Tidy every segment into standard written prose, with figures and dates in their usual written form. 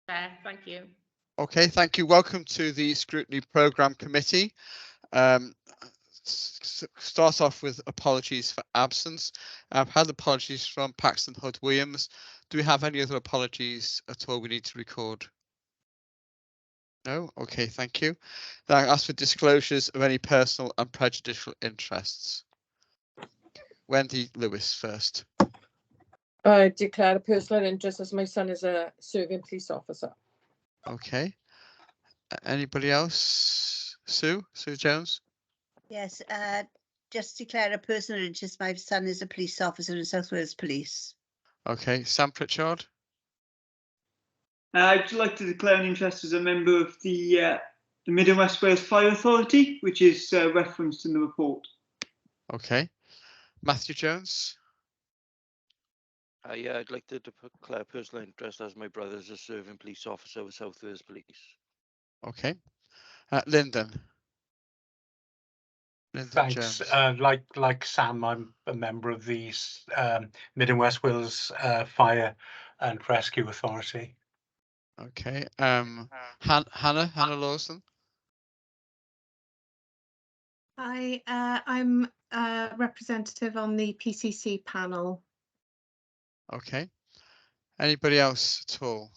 Thank you. Okay, thank you. Welcome to the Scrutiny Programme Committee. Start off with apologies for absence. I've had apologies from Paxton Hood Williams. Do we have any other apologies at all we need to record? No? Okay, thank you. Then I ask for disclosures of any personal and prejudicial interests. Wendy Lewis first. I declare a personal interest as my son is a serving police officer. Okay. Anybody else? Sue Jones? Yes, just declare a personal interest. My son is a police officer in South Wales Police. Okay, Sam Pritchard? I'd like to declare an interest as a member of the Mid and West Wales Fire Authority, which is referenced in the report. Okay. Matthew Jones? I'd like to declare personal interest as my brother is a serving police officer with South Wales Police. Okay. Lyndon? Thanks. Like Sam, I'm a member of the Mid and West Wales Fire and Rescue Authority. Okay. Hannah Lawson? I'm a representative on the PCC panel. Okay. Anybody else at all?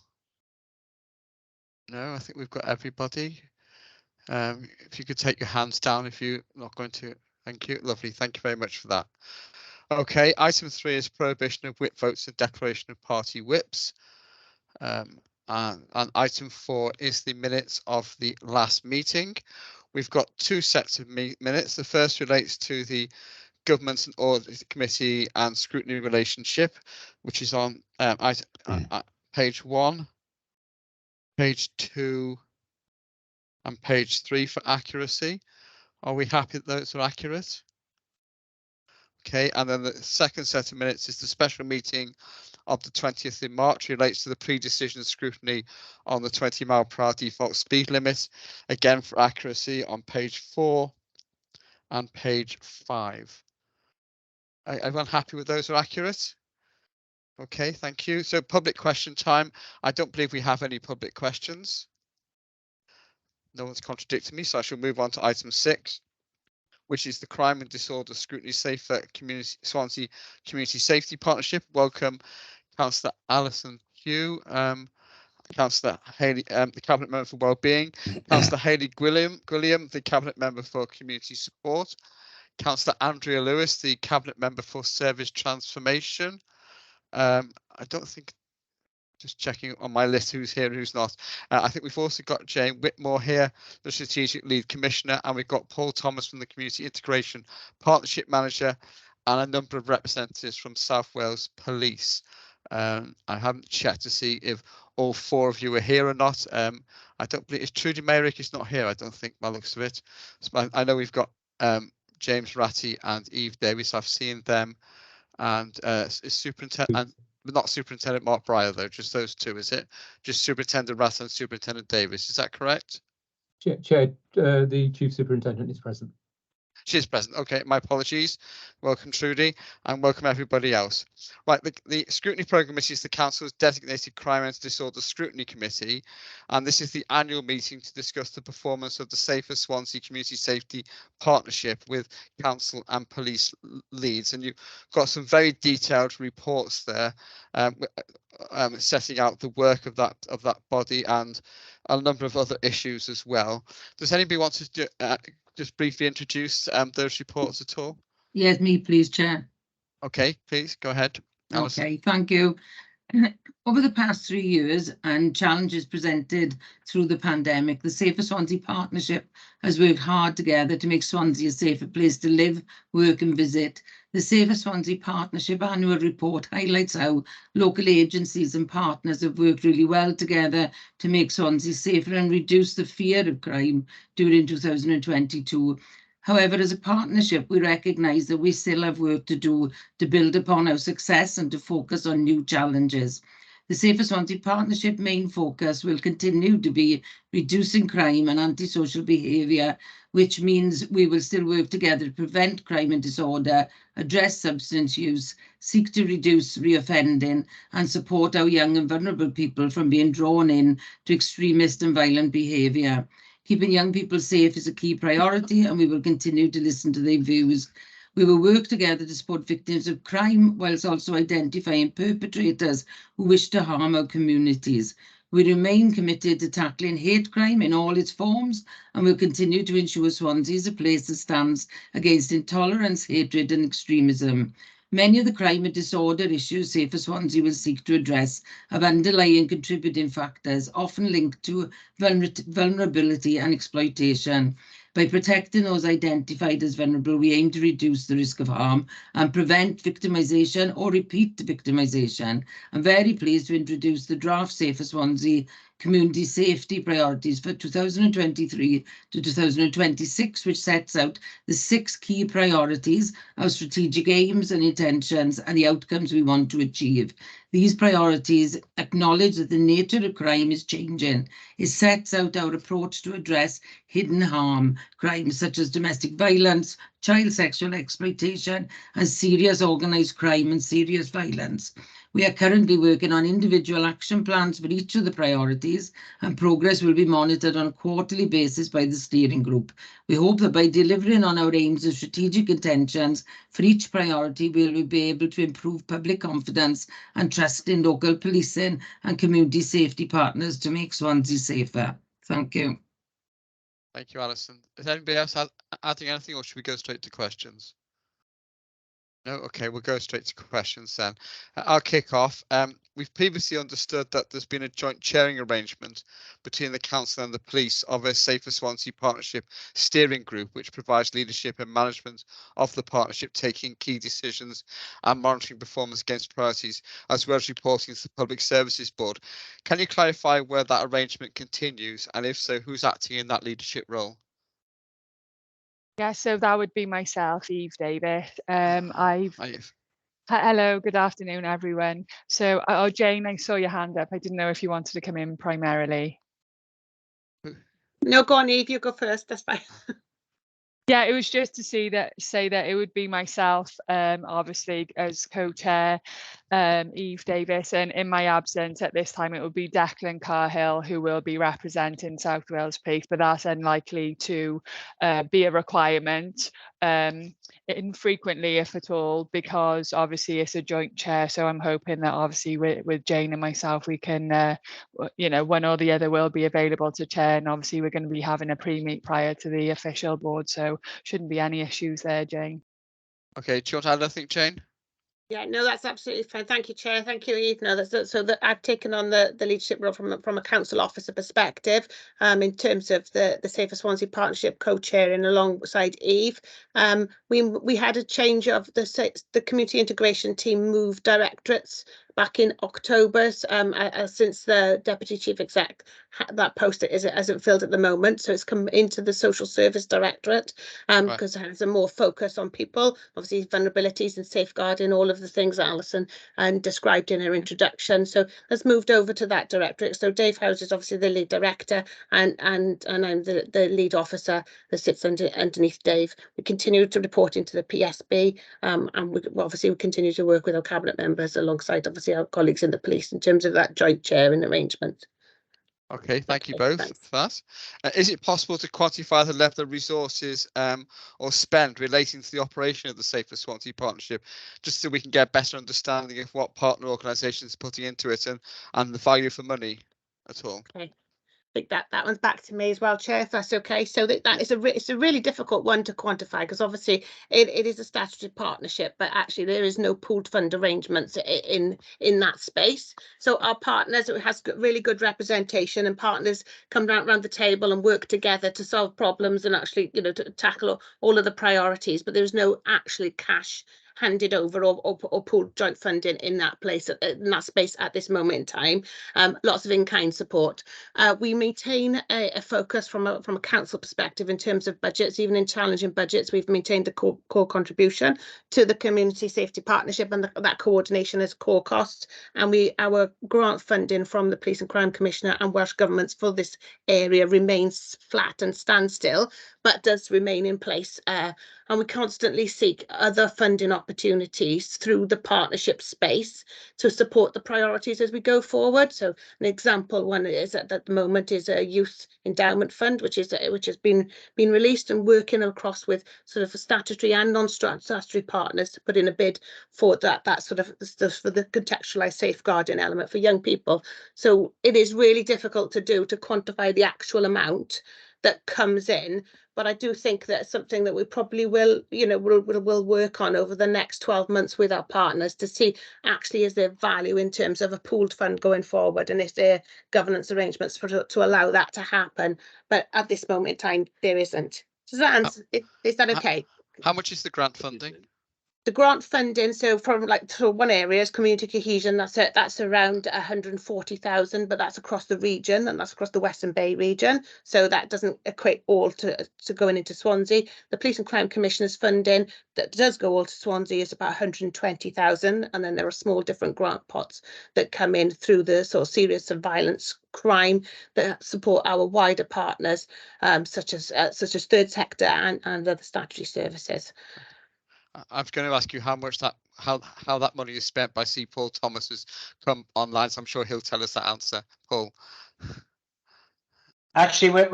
No, I think we've got everybody. If you could take your hands down if you're not going to. Thank you. Lovely. Thank you very much for that. Okay, item 3 is prohibition of whip votes and declaration of party whips. And item 4 is the minutes of the last meeting. We've got 2 sets of minutes. The first relates to the Governance and Audit Committee and Scrutiny relationship, which is on page 1, page 2, and page 3 for accuracy. Are we happy that those are accurate? Okay, and then the second set of minutes is the special meeting of the 20th of March, relates to the pre-decision scrutiny on the 20-mile/hour default speed limit, again for accuracy on page 4 and page 5. Everyone happy with those are accurate? Okay, thank you. So public question time. I don't believe we have any public questions. No one's contradicting me, so I shall move on to item 6, which is the Crime and Disorder Scrutiny Safer Swansea Community Safety Partnership. Welcome, Councillor Alison Hugh, Councillor Hayley, the Cabinet Member for Wellbeing, Councillor Hayley Gwilliam, the Cabinet Member for Community Support, Councillor Andrea Lewis, the Cabinet Member for Service Transformation. I don't think, just checking on my list who's here and who's not. I think we've also got Jane Whitmore here, the Strategic Lead Commissioner, and we've got Paul Thomas from the Community Integration Partnership Manager, and a number of representatives from South Wales Police. I haven't checked to see if all 4 of you are here or not. I don't believe it's Trudy Mayrick is not here, I don't think, by the looks of it. So I know we've got James Ratty and Eve Davis. I've seen them, and Superintendent, but not Superintendent Mark Breyer though, just those 2, is it? Just Superintendent Ratty and Superintendent Davis, is that correct? Chair, the Chief Superintendent is present. She's present. Okay, my apologies. Welcome, Trudy, and welcome everybody else. Right, the Scrutiny Programme Committee is the Council's designated Crime and Disorder Scrutiny Committee, and this is the annual meeting to discuss the performance of the Safer Swansea Community Safety Partnership with Council and Police leads. And you've got some very detailed reports there, setting out the work of that body and a number of other issues as well. Does anybody want to just briefly introduce those reports at all? Yes, me, please, Chair. Okay, please go ahead, Alison. Okay, thank you. Over the past 3 years and challenges presented through the pandemic, the Safer Swansea Partnership has worked hard together to make Swansea a safer place to live, work and visit. The Safer Swansea Partnership annual report highlights how local agencies and partners have worked really well together to make Swansea safer and reduce the fear of crime during 2022. However, as a partnership, we recognise that we still have work to do to build upon our success and to focus on new challenges. The Safer Swansea Partnership main focus will continue to be reducing crime and antisocial behaviour, which means we will still work together to prevent crime and disorder, address substance use, seek to reduce reoffending, and support our young and vulnerable people from being drawn in to extremist and violent behaviour. Keeping young people safe is a key priority, and we will continue to listen to their views. We will work together to support victims of crime whilst also identifying perpetrators who wish to harm our communities. We remain committed to tackling hate crime in all its forms, and will continue to ensure Swansea is a place that stands against intolerance, hatred and extremism. Many of the crime and disorder issues Safer Swansea will seek to address have underlying contributing factors, often linked to vulnerability and exploitation. By protecting those identified as vulnerable, we aim to reduce the risk of harm and prevent victimisation or repeat victimisation. I'm very pleased to introduce the draft Safer Swansea Community Safety Priorities for 2023 to 2026, which sets out the 6 key priorities, our strategic aims and intentions, and the outcomes we want to achieve. These priorities acknowledge that the nature of crime is changing. It sets out our approach to address hidden harm, crimes such as domestic violence, child sexual exploitation, and serious organised crime and serious violence. We are currently working on individual action plans for each of the priorities, and progress will be monitored on a quarterly basis by the steering group. We hope that by delivering on our aims and strategic intentions for each priority, we will be able to improve public confidence and trust in local policing and community safety partners to make Swansea safer. Thank you. Thank you, Alison. Is anybody else adding anything, or should we go straight to questions? No, okay, we'll go straight to questions then. I'll kick off. We've previously understood that there's been a joint chairing arrangement between the council and the police of a Safer Swansea Partnership steering group, which provides leadership and management of the partnership, taking key decisions and monitoring performance against priorities, as well as reporting to the Public Services Board. Can you clarify where that arrangement continues, and if so, who's acting in that leadership role? Yeah, so that would be myself, Eve Davis. Hi. Hello, good afternoon, everyone. So, oh, Jane, I saw your hand up. I didn't know if you wanted to come in primarily. No, go on, Eve, you go first, that's fine. Yeah, it was just to say that it would be myself, obviously as co-chair, Eve Davis, and in my absence at this time it would be Declan Carhill who will be representing South Wales Police, but that's unlikely to be a requirement infrequently, if at all, because obviously it's a joint chair. So I'm hoping that obviously with Jane and myself we can, you know, one or the other will be available to chair, and obviously we're going to be having a pre-meet prior to the official board, so shouldn't be any issues there, Jane. Okay, do you want to add anything, Jane? Yeah, no, that's absolutely fine. Thank you, Chair. Thank you, Eve. No, that's so that I've taken on the leadership role from a council officer perspective, in terms of the Safer Swansea Partnership co-chairing alongside Eve. We had a change of the community integration team moved directorates back in October, since the deputy chief exec that post isn't filled at the moment, so it's come into the social service directorate, because it has a more focus on people, obviously vulnerabilities and safeguarding, all of the things that Alison described in her introduction. So that's moved over to that directorate. So Dave Howes is obviously the lead director, and I'm the lead officer that sits underneath Dave. We continue to report into the PSB, and we obviously continue to work with our cabinet members alongside obviously our colleagues in the police in terms of that joint chairing arrangement. Okay, thank you both for that. Is it possible to quantify the level of resources or spend relating to the operation of the Safer Swansea Partnership, just so we can get a better understanding of what partner organisations are putting into it and the value for money at all? Okay. I think that one's back to me as well, Chair, if that's okay. So that is it's a really difficult one to quantify, because obviously it is a statutory partnership, but actually there is no pooled fund arrangements in that space. So our partners, it has really good representation, and partners come around the table and work together to solve problems and actually, you know, to tackle all of the priorities, but there's no actually cash handed over or pooled joint funding in that place, in that space at this moment in time. Lots of in-kind support. We maintain a focus from a council perspective in terms of budgets. Even in challenging budgets, we've maintained a core contribution to the Community Safety Partnership, and that coordination is core cost. And our grant funding from the Police and Crime Commissioner and Welsh Governments for this area remains flat and standstill, but does remain in place. And we constantly seek other funding opportunities through the partnership space to support the priorities as we go forward. So an example one is at the moment is a youth endowment fund, which has been released, and working across with sort of statutory and non-statutory partners to put in a bid for that sort of stuff for the contextualised safeguarding element for young people. So it is really difficult to quantify the actual amount that comes in, but I do think that's something that we probably will work on over the next 12 months with our partners to see actually is there value in terms of a pooled fund going forward, and is there governance arrangements to allow that to happen. But at this moment in time, there isn't. Does that answer? Is that okay? How much is the grant funding? The grant funding, so from one area is community cohesion, that's around 140,000, but that's across the region, and that's across the Western Bay region. So that doesn't equate all to going into Swansea. The Police and Crime Commissioner's funding that does go all to Swansea is about 120,000, and then there are small different grant pots that come in through the sort of serious and violence crime that support our wider partners, such as third sector and other statutory services. I'm going to ask you how that money is spent. I see Paul Thomas has come online, so I'm sure he'll tell us that answer. Paul. Actually,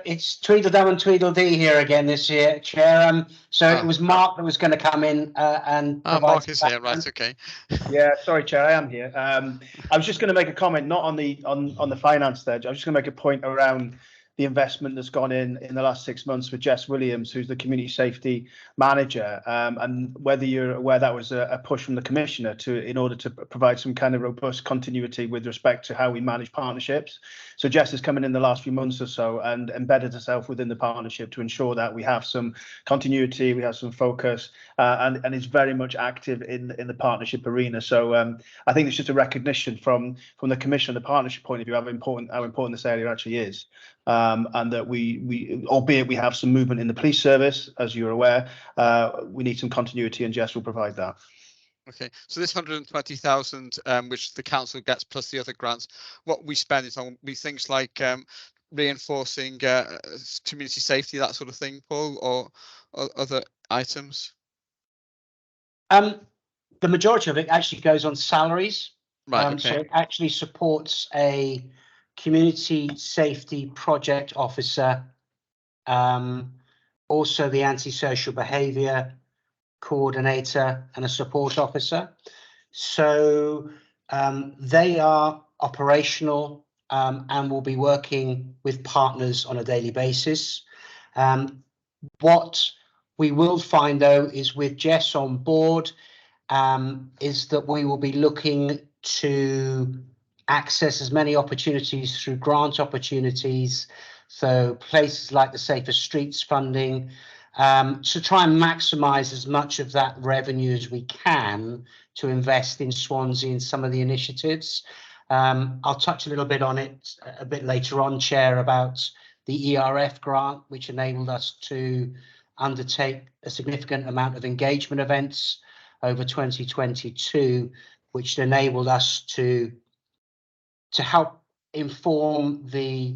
it's Tweedledum and Tweedledee here again this year, Chair. It was Mark that was going to come in and provide. Mark is here, right? Okay. Yeah, sorry, Chair, I am here. I was just going to make a comment, not on the finance there. I was just going to make a point around the investment that's gone in the last 6 months for Jess Williams, who's the community safety manager, and whether you're aware that was a push from the commissioner in order to provide some kind of robust continuity with respect to how we manage partnerships. So Jess has come in the last few months or so and embedded herself within the partnership to ensure that we have some continuity, we have some focus, and is very much active in the partnership arena. So I think it's just a recognition from the commission, the partnership point of view, how important this area actually is. And that we albeit we have some movement in the police service, as you're aware, we need some continuity, and Jess will provide that. Okay, so this 120,000, which the council gets plus the other grants, what we spend is on things like reinforcing community safety, that sort of thing, Paul, or other items? The majority of it actually goes on salaries. Right. Okay. So it actually supports a community safety project officer, also the antisocial behaviour coordinator and a support officer. So they are operational and will be working with partners on a daily basis. What we will find, though, is with Jess on board, is that we will be looking to access as many opportunities through grant opportunities, so places like the Safer Streets funding, to try and maximise as much of that revenue as we can to invest in Swansea and some of the initiatives. I'll touch a little bit on it a bit later on, Chair, about the ERF grant, which enabled us to undertake a significant amount of engagement events over 2022, which enabled us to help inform the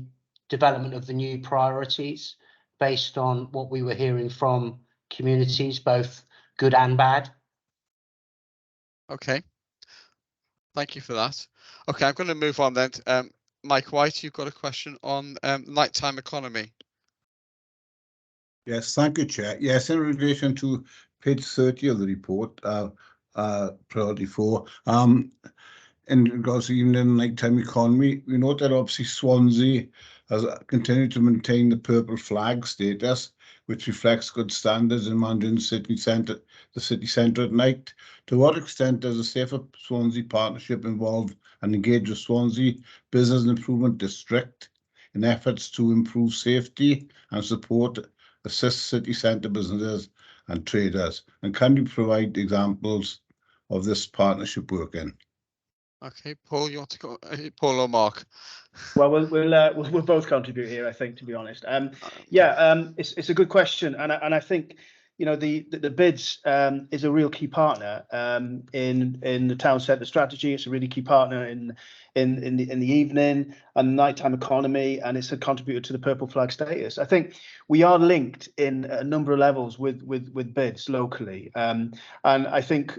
development of the new priorities based on what we were hearing from communities, both good and bad. Okay. Thank you for that. Okay, I'm going to move on then. Mike White, you've got a question on nighttime economy. Yes, thank you, Chair. Yes, in relation to page 30 of the report, priority 4, in regards to even in nighttime economy, we note that obviously Swansea has continued to maintain the purple flag status, which reflects good standards in managing the city centre at night. To what extent does the Safer Swansea Partnership involve and engage with Swansea Business Improvement District in efforts to improve safety and assist city centre businesses and traders? And can you provide examples of this partnership working? Okay, Paul, you want to go? Paul or Mark? Well, we'll both contribute here, I think, to be honest. It's a good question, and I think, you know, the bids is a real key partner in the town centre strategy. It's a really key partner in the evening and nighttime economy, and it's a contributor to the purple flag status. I think we are linked in a number of levels with bids locally, and I think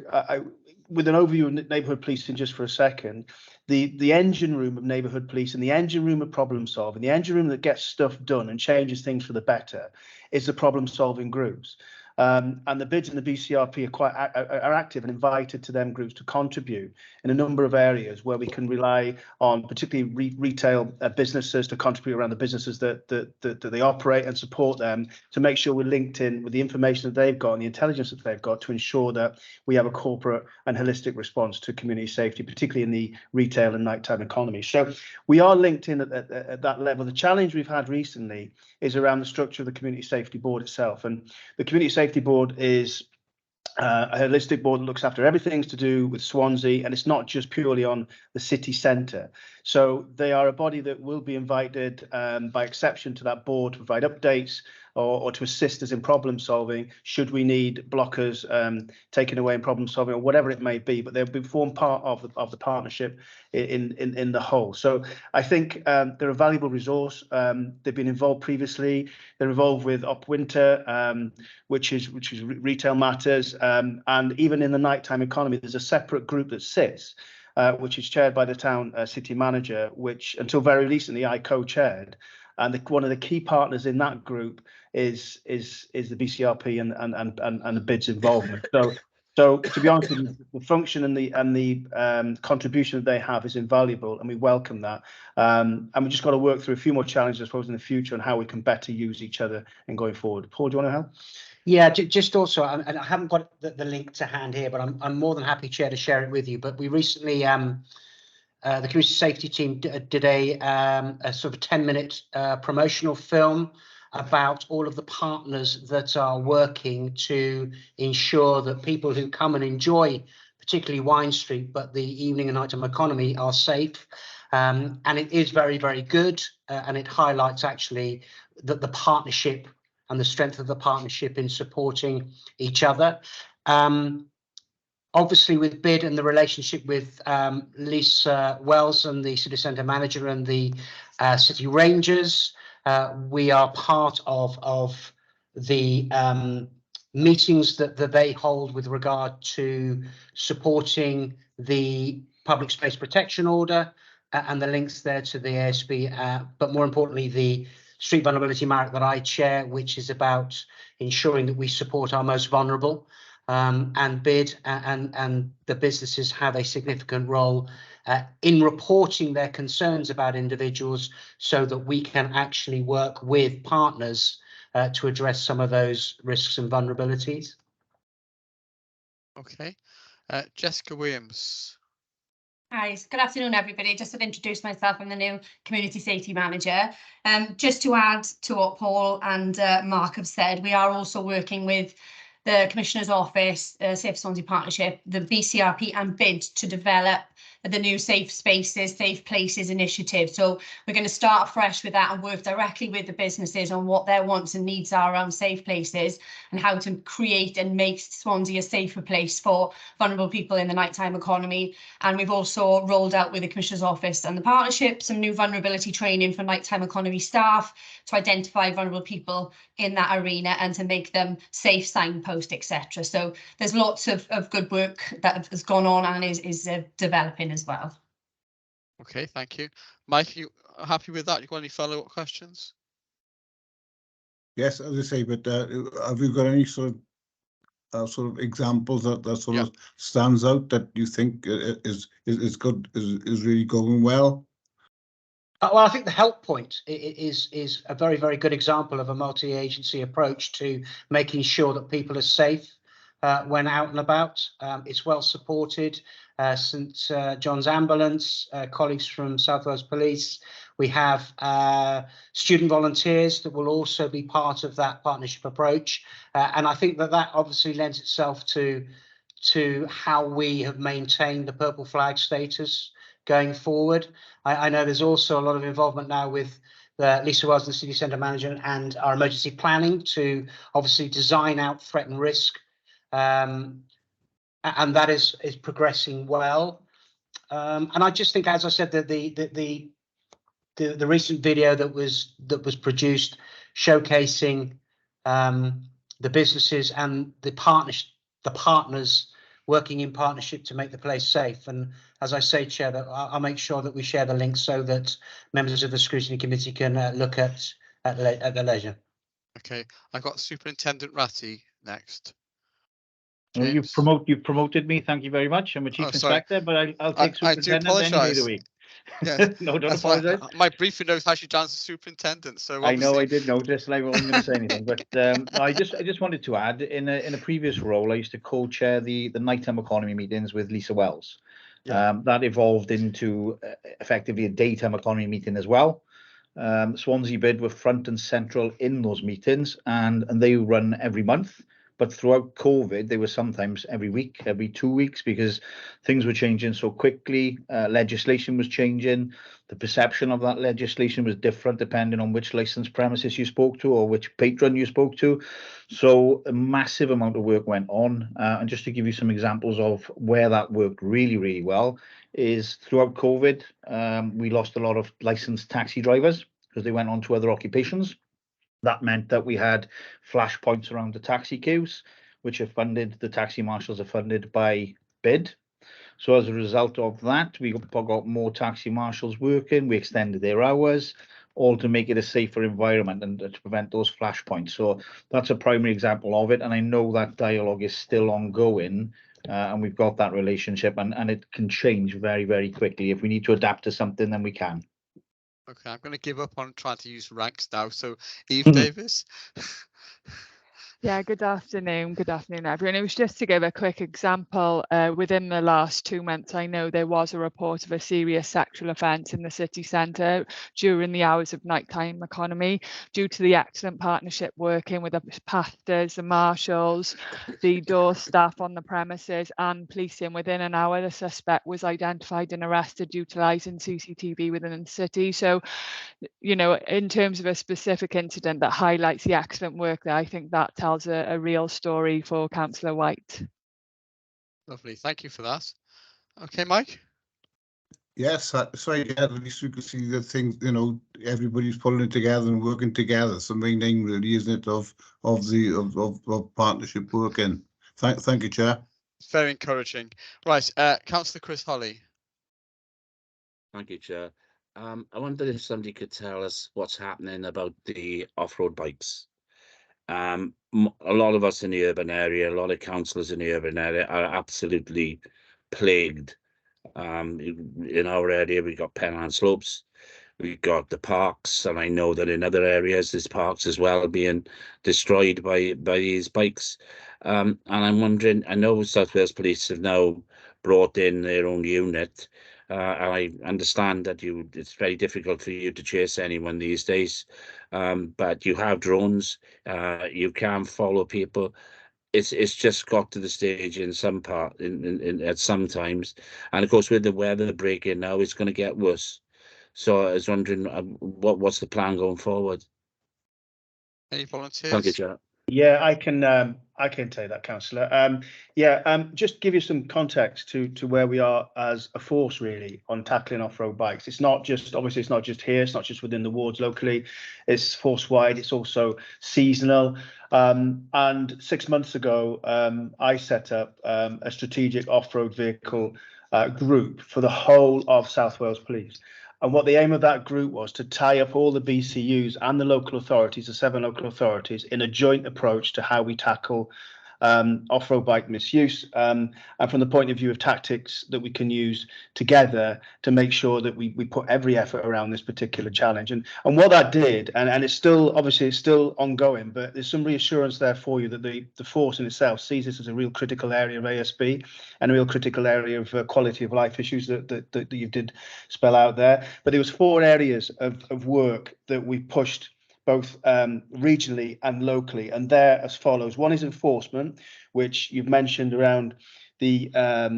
with an overview of neighbourhood policing just for a second, the engine room of neighbourhood police and the engine room of problem solving, the engine room that gets stuff done and changes things for the better, is the problem solving groups. And the bids in the BCRP are active and invited to them groups to contribute in a number of areas where we can rely on particularly retail businesses to contribute around the businesses that they operate and support them, to make sure we're linked in with the information that they've got and the intelligence that they've got to ensure that we have a corporate and holistic response to community safety, particularly in the retail and nighttime economy. So we are linked in at that level. The challenge we've had recently is around the structure of the Community Safety Board itself, and the Community Safety Board is a holistic board that looks after everything to do with Swansea, and it's not just purely on the city centre. So they are a body that will be invited by exception to that board to provide updates or to assist us in problem solving should we need blockers taken away in problem solving or whatever it may be, but they'll be form part of the partnership in the whole. So I think they're a valuable resource. They've been involved previously. They're involved with Upwinter, which is retail matters, and even in the nighttime economy, there's a separate group that sits, which is chaired by the town city manager, which until very recently I co-chaired. And one of the key partners in that group is the BCRP and the bids involvement. So to be honest with you, the function and the contribution that they have is invaluable, and we welcome that. And we just got to work through a few more challenges, I suppose, in the future, and how we can better use each other and going forward. Paul, do you want to help? Yeah, just also, and I haven't got the link to hand here, but I'm more than happy, Chair, to share it with you. But we recently, the community safety team did a sort of 10-minute promotional film about all of the partners that are working to ensure that people who come and enjoy, particularly Wine Street, but the evening and nighttime economy, are safe. And it is very, very good, and it highlights actually that the partnership and the strength of the partnership in supporting each other. Obviously, with BID and the relationship with Lisa Wells and the city centre manager and the city rangers, we are part of the meetings that they hold with regard to supporting the public space protection order and the links there to the ASB, but more importantly, the Street Vulnerability Marathon that I chair, which is about ensuring that we support our most vulnerable. And BID and the businesses have a significant role in reporting their concerns about individuals so that we can actually work with partners to address some of those risks and vulnerabilities. Okay. Jessica Williams. Hi, good afternoon, everybody. Just to introduce myself, I'm the new Community Safety Manager. Just to add to what Paul and Mark have said, we are also working with the Commissioner's Office, Safe Swansea Partnership, the BCRP and BID to develop the new Safe Spaces, Safe Places initiative. So we're going to start fresh with that and work directly with the businesses on what their wants and needs are around safe places and how to create and make Swansea a safer place for vulnerable people in the nighttime economy. And we've also rolled out with the Commissioner's Office and the partnership some new vulnerability training for nighttime economy staff to identify vulnerable people in that arena and to make them safe, signpost, etc. So there's lots of good work that has gone on and is developing as well. Okay, thank you. Mike, are you happy with that? You got any follow-up questions? Yes, as I say, but have you got any sort of examples that sort of stands out that you think is good, is really going well? Well, I think the help point is a very, very good example of a multi-agency approach to making sure that people are safe when out and about. It's well supported. St John's Ambulance, colleagues from South Wales Police. We have student volunteers that will also be part of that partnership approach. And I think that that obviously lends itself to how we have maintained the purple flag status going forward. I know there's also a lot of involvement now with Lisa Wells, the City Centre Manager, and our emergency planning to obviously design out threat and risk. And that is progressing well. And I just think, as I said, that the recent video that was produced showcasing the businesses and the partners working in partnership to make the place safe. And as I say, Chair, that I'll make sure that we share the link so that members of the Scrutiny Committee can look at the leisure. Okay, I've got Superintendent Ratty next. Well, you've promoted me. Thank you very much. I'm a chief inspector, but I'll take superintendent any day of the week. Yes, No, don't apologise. My briefing note has you down as superintendent. So I know I did notice, and I wasn't going to say anything. But I just wanted to add, in a previous role, I used to co-chair the nighttime economy meetings with Lisa Wells. Yeah. That evolved into effectively a daytime economy meeting as well. Swansea Bid were front and central in those meetings, and they run every month. But throughout COVID, they were sometimes every week, every 2 weeks, because things were changing so quickly. Legislation was changing. The perception of that legislation was different depending on which licensed premises you spoke to or which patron you spoke to. So a massive amount of work went on. And just to give you some examples of where that worked really, really well is throughout COVID, we lost a lot of licensed taxi drivers because they went on to other occupations. That meant that we had flashpoints around the taxi queues, which are funded, the taxi marshals are funded by bid. So as a result of that, we got more taxi marshals working, we extended their hours, all to make it a safer environment and to prevent those flashpoints. So that's a primary example of it. And I know that dialogue is still ongoing, and we've got that relationship, and it can change very, very quickly. If we need to adapt to something, then we can. Okay, I'm going to give up on trying to use ranks now. So, Eve Davis. Yeah, good afternoon, everyone. It was just to give a quick example. Within the last 2 months, I know there was a report of a serious sexual offence in the city centre during the hours of nighttime economy. Due to the excellent partnership working with the pastors, the marshals, the door staff on the premises and policing, within an hour, the suspect was identified and arrested utilising CCTV within the city. So, you know, in terms of a specific incident that highlights the excellent work there, I think that tells a real story for Councillor White. Lovely, thank you for that. Okay, Mike. Yes, so at least we could see that things, you know, everybody's pulling it together and working together. It's the main thing, really, isn't it, of partnership working. Thank you, Chair. It's very encouraging. Right, Councillor Chris Holly. Thank you, Chair. I wondered if somebody could tell us what's happening about the off-road bikes. A lot of us in the urban area, a lot of councillors in the urban area are absolutely plagued. In our area, we've got Pennant Slopes, we've got the parks, and I know that in other areas there's parks as well being destroyed by these bikes. And I'm wondering, I know South Wales Police have now brought in their own unit. I understand that it's very difficult for you to chase anyone these days, but you have drones, you can follow people. It's just got to the stage in some part at some times, and of course with the weather breaking now, it's going to get worse. So I was wondering, what's the plan going forward? Any volunteers? Thank you, Chair. Yeah, I can take that, Councillor. Just give you some context to where we are as a force, really, on tackling off-road bikes. It's not just here, it's not just within the wards locally, it's force-wide, it's also seasonal. And 6 months ago, I set up a strategic off-road vehicle group for the whole of South Wales Police. And what the aim of that group was to tie up all the BCUs and the local authorities, the 7 local authorities, in a joint approach to how we tackle off-road bike misuse, and from the point of view of tactics that we can use together to make sure that we put every effort around this particular challenge. And what that did, and it's still, obviously it's still ongoing, but there's some reassurance there for you that the force in itself sees this as a real critical area of ASB and a real critical area of quality of life issues that you did spell out there. But there was 4 areas of work that we pushed both regionally and locally, and they're as follows. One is enforcement, which you've mentioned around the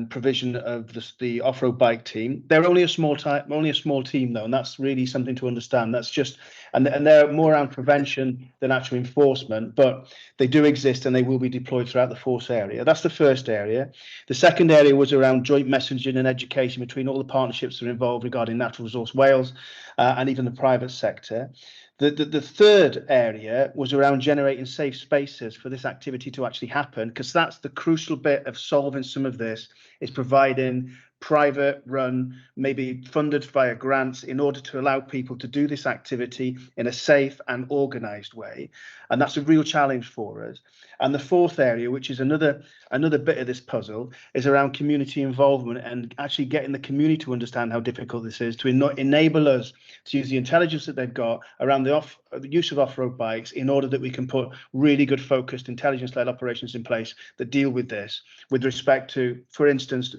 provision of the off-road bike team. They're only a small team though, and that's really something to understand. That's just, and they're more around prevention than actual enforcement, but they do exist and they will be deployed throughout the force area. That's the first area. The second area was around joint messaging and education between all the partnerships that are involved regarding Natural Resource Wales and even the private sector. The third area was around generating safe spaces for this activity to actually happen, because that's the crucial bit of solving some of this, is providing private run, maybe funded via grants, in order to allow people to do this activity in a safe and organised way. And that's a real challenge for us. And the fourth area, which is another bit of this puzzle, is around community involvement and actually getting the community to understand how difficult this is, to enable us to use the intelligence that they've got around the use of off-road bikes, in order that we can put really good focused intelligence-led operations in place that deal with this, with respect to, for instance,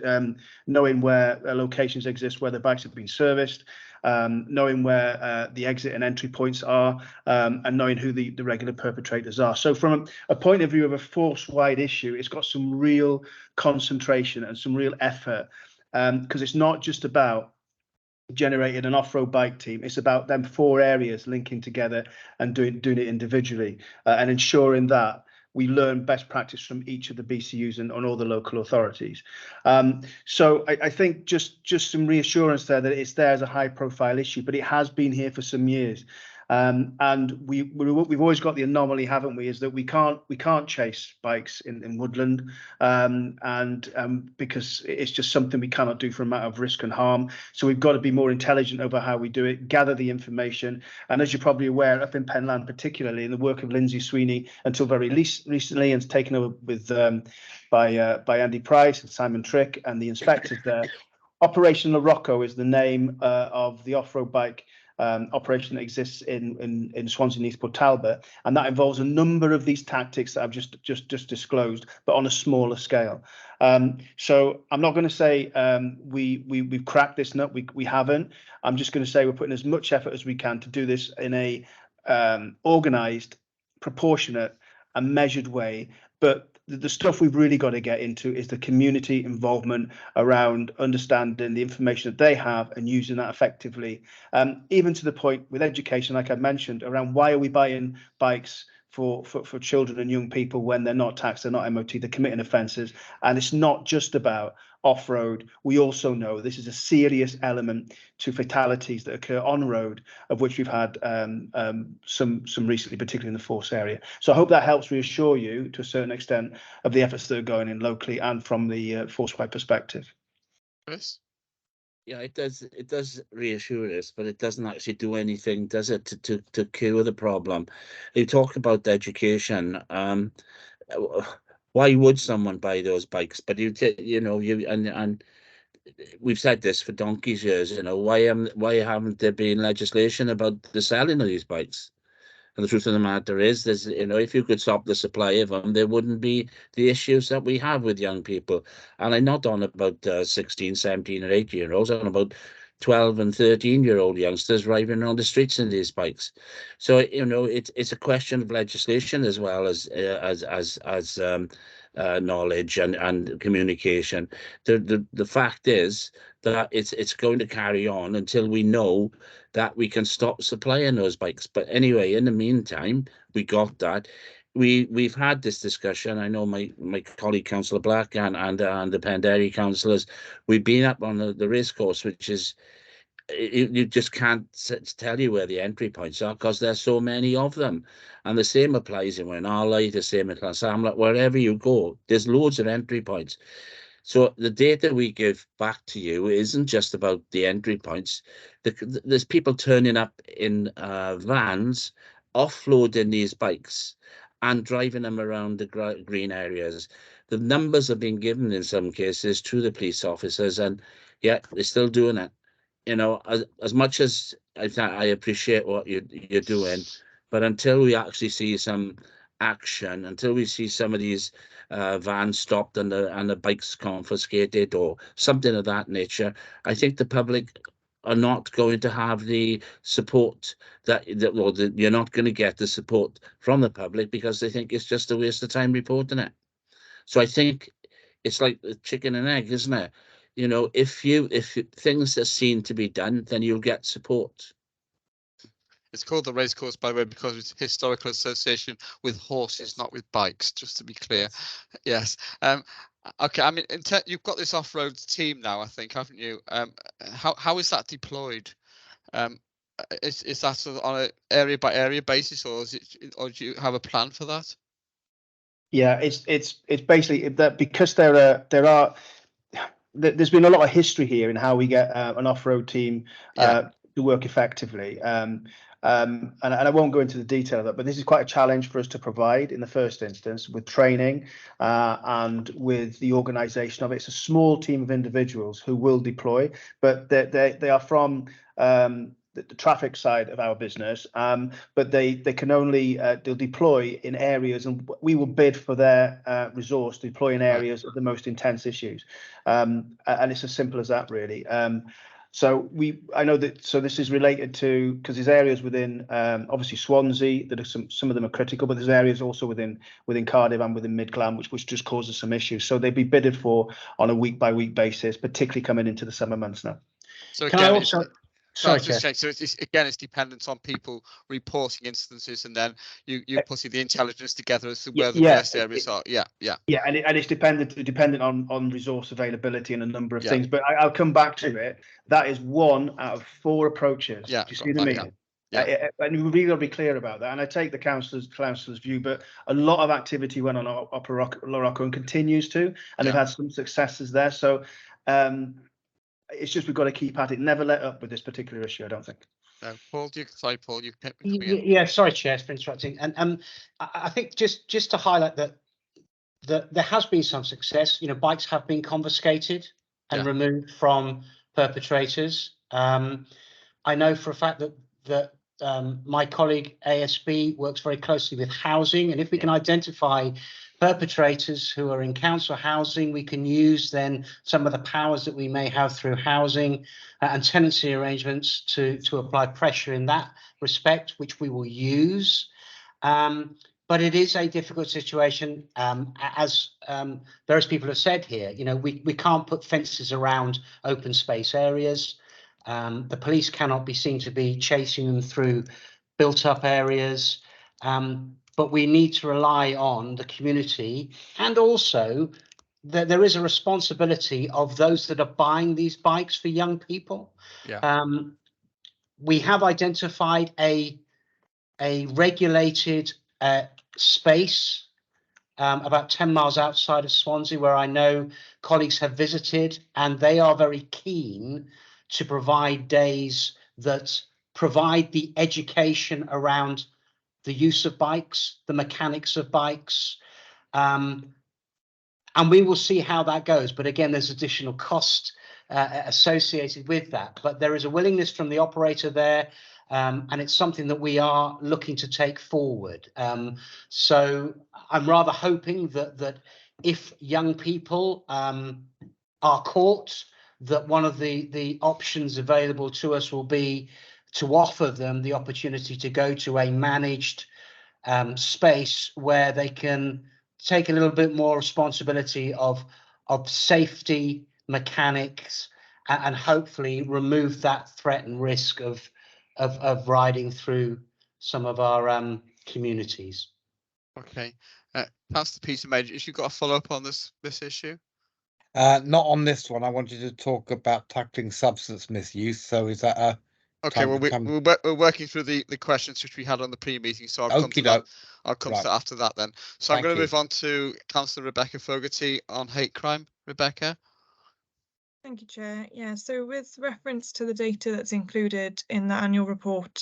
knowing where locations exist where the bikes have been serviced, knowing where the exit and entry points are, and knowing who the regular perpetrators are. So from a point of view of a force-wide issue, it's got some real concentration and some real effort, because it's not just about generating an off-road bike team. It's about them 4 areas linking together and doing it individually, and ensuring that we learn best practice from each of the BCUs and on all the local authorities. So I think just some reassurance there that it's there as a high-profile issue, but it has been here for some years. And we've always got the anomaly, haven't we, is that we can't chase bikes in woodland, because it's just something we cannot do for a matter of risk and harm. So we've got to be more intelligent over how we do it, gather the information. And as you're probably aware, up in Penland particularly, in the work of Lindsay Sweeney until very recently, and taken over with by Andy Price and Simon Trick and the inspectors there. Operation Morocco is the name of the off-road bike operation that exists in Swansea and East Port Talbot, and that involves a number of these tactics that I've just disclosed, but on a smaller scale. So I'm not going to say we've cracked this nut. We haven't. I'm just going to say we're putting as much effort as we can to do this in a organised, proportionate, and measured way. But the stuff we've really got to get into is the community involvement around understanding the information that they have and using that effectively, even to the point with education, like I mentioned, around why are we buying bikes for children and young people when they're not taxed, they're not MOT, they're committing offences. And it's not just about off-road. We also know this is a serious element to fatalities that occur on road, of which we've had some recently, particularly in the force area. So I hope that helps reassure you to a certain extent of the efforts that are going in locally and from the force-wide perspective. Chris? Yeah, it does reassure us, but it doesn't actually do anything, does it, to cure the problem? You talk about education. Why would someone buy those bikes? But and we've said this for donkey's years. Why haven't there been legislation about the selling of these bikes? And the truth of the matter is, if you could stop the supply of them, there wouldn't be the issues that we have with young people. And I'm not on about 16, 17 or 18-year-olds. I'm on about 12 and 13-year-old youngsters driving around the streets in these bikes. So, it's a question of legislation as well as knowledge and communication. The fact is that it's going to carry on until we know that we can stop supplying those bikes. But anyway, in the meantime, we got that. We've had this discussion. I know my colleague Councillor Black and the Penderry councillors, we've been up on the racecourse, which is, you just can't tell you where the entry points are because there's so many of them. And the same applies in Wenarlai, the same in Llansamlet, wherever you go, there's loads of entry points. So the data we give back to you isn't just about the entry points. There's people turning up in vans, offloading these bikes and driving them around the green areas. The numbers have been given in some cases to the police officers, and yeah, they're still doing it. You know, as much as I appreciate what you're doing, but until we actually see some action, until we see some of these vans stopped and the bikes confiscated or something of that nature, I think the public are not going to have the support you're not going to get the support from the public, because they think it's just a waste of time reporting it. So I think it's like the chicken and egg, isn't it? You know, if things are seen to be done, then you'll get support. It's called the racecourse, by the way, because it's historical association with horses, not with bikes, just to be clear. Yes. Okay, I mean, you've got this off-road team now, I think, haven't you? How is that deployed? Is that on an area by area basis, or do you have a plan for that? Yeah, it's basically that, because there's been a lot of history here in how we get an off-road team to work effectively. And I won't go into the detail of that, but this is quite a challenge for us to provide in the first instance with training and with the organisation of it. It's a small team of individuals who will deploy, but they are from the traffic side of our business, but they can only they'll deploy in areas, and we will bid for their resource to deploy in areas of the most intense issues, and it's as simple as that, really. So I know that, so this is related to, because there's areas within obviously Swansea that are some of them are critical, but there's areas also within Cardiff and within Midland which just causes some issues. So they'd be bidded for on a week by week basis, particularly coming into the summer months now. So can again, I also? Sorry, Chair. So it's dependent on people reporting instances, and then you putting the intelligence together as to where the worst areas are. Yeah, and it's dependent on resource availability and a number of things. But I'll come back to it. That is 1 out of 4 approaches. Yeah, do you see what I mean? And we really got to be clear about that. And I take the councillor's view, but a lot of activity went on up Lorocco and continues to, and they've had some successes there. So it's just we've got to keep at it. Never let up with this particular issue, I don't think. Paul, Paul, you kept me coming in. Yeah, sorry, Chair, for interrupting. And I think just to highlight that there has been some success. You know, bikes have been confiscated and removed from perpetrators. I know for a fact that my colleague ASB works very closely with housing, and if we can identify perpetrators who are in council housing, we can use then some of the powers that we may have through housing and tenancy arrangements to apply pressure in that respect, which we will use. But it is a difficult situation, as various people have said here. You know, we can't put fences around open space areas. The police cannot be seen to be chasing them through built-up areas. But we need to rely on the community, and also there is a responsibility of those that are buying these bikes for young people. We have identified a regulated space about 10 miles outside of Swansea, where I know colleagues have visited, and they are very keen to provide days that provide the education around the use of bikes, the mechanics of bikes, and we will see how that goes. But again, there's additional cost associated with that. But there is a willingness from the operator there, and it's something that we are looking to take forward. So I'm rather hoping that if young people are caught, that one of the options available to us will be to offer them the opportunity to go to a managed space where they can take a little bit more responsibility of safety, mechanics, and hopefully remove that threat and risk of riding through some of our communities. Okay, Councillor Peter Major, if you've got a follow up on this issue. Not on this one. I wanted to talk about tackling substance misuse. So is that a okay? Well, we're working through the questions which we had on the pre-meeting, so I'll come to that. I'll come to that after that then. So I'm going to move on to Councillor Rebecca Fogarty on hate crime. Rebecca. Thank you, Chair. Yeah, so with reference to the data that's included in the annual report,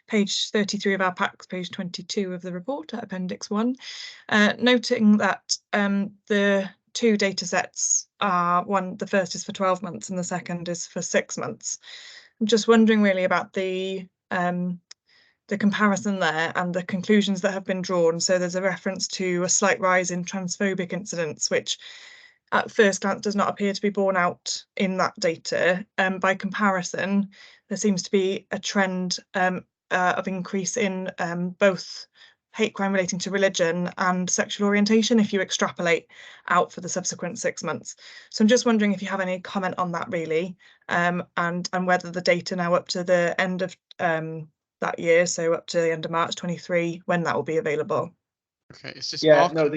page 33 of our packs, page 22 of the report, Appendix 1, noting that the two data sets are the first is for 12 months and the second is for 6 months. I'm just wondering really about the comparison there and the conclusions that have been drawn. So there's a reference to a slight rise in transphobic incidents, which at first glance does not appear to be borne out in that data. By comparison, there seems to be a trend of increase in both hate crime relating to religion and sexual orientation if you extrapolate out for the subsequent 6 months. So I'm just wondering if you have any comment on that really, and whether the data now up to the end of that year, so up to the end of March 23, when that will be available. Okay, is this Yeah, Mark? no,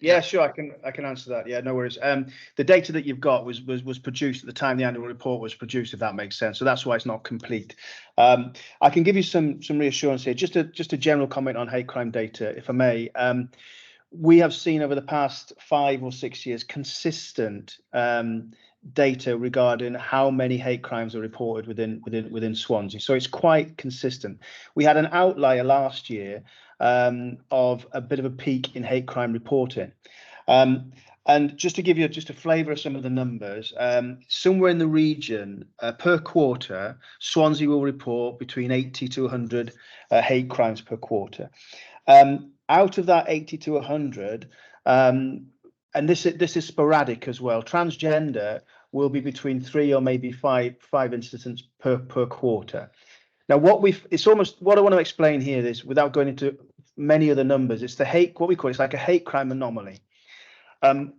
yeah, sure, I can answer that. Yeah, no worries. The data that you've got was produced at the time the annual report was produced, if that makes sense. So that's why it's not complete. I can give you some reassurance here. Just a general comment on hate crime data, if I may. We have seen over the past 5 or 6 years consistent data regarding how many hate crimes are reported within Swansea. So it's quite consistent. We had an outlier last year of a bit of a peak in hate crime reporting. And just to give you just a flavour of some of the numbers, somewhere in the region per quarter, Swansea will report between 80 to 100 hate crimes per quarter. Out of that 80 to 100, and this is sporadic as well, transgender will be between 3 or maybe five incidents per quarter. Now, what I want to explain here is, without going into many of the numbers, it's what we call, it's like a hate crime anomaly.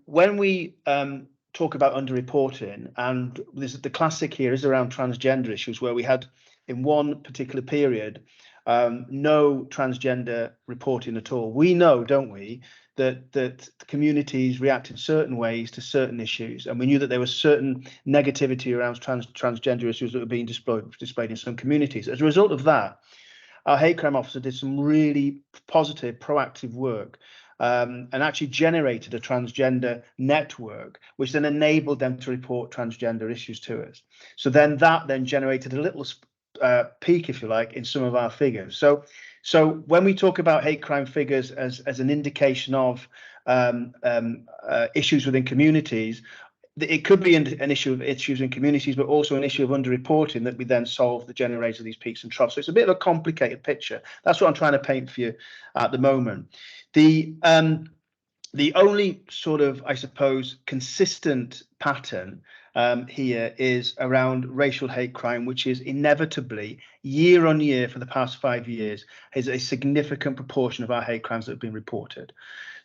When we talk about underreporting, and the classic here is around transgender issues, where we had in one particular period no transgender reporting at all. We know, don't we, that communities react in certain ways to certain issues, and we knew that there was certain negativity around transgender issues that were being displayed in some communities. As a result of that, our hate crime officer did some really positive, proactive work, and actually generated a transgender network, which then enabled them to report transgender issues to us. So then that generated a little peak, if you like, in some of our figures. So when we talk about hate crime figures as an indication of issues within communities, it could be an issue of issues in communities, but also an issue of underreporting that we then solve that generates these peaks and troughs. So it's a bit of a complicated picture. That's what I'm trying to paint for you at the moment. The only sort of, I suppose, consistent pattern here is around racial hate crime, which is inevitably year on year for the past 5 years is a significant proportion of our hate crimes that have been reported.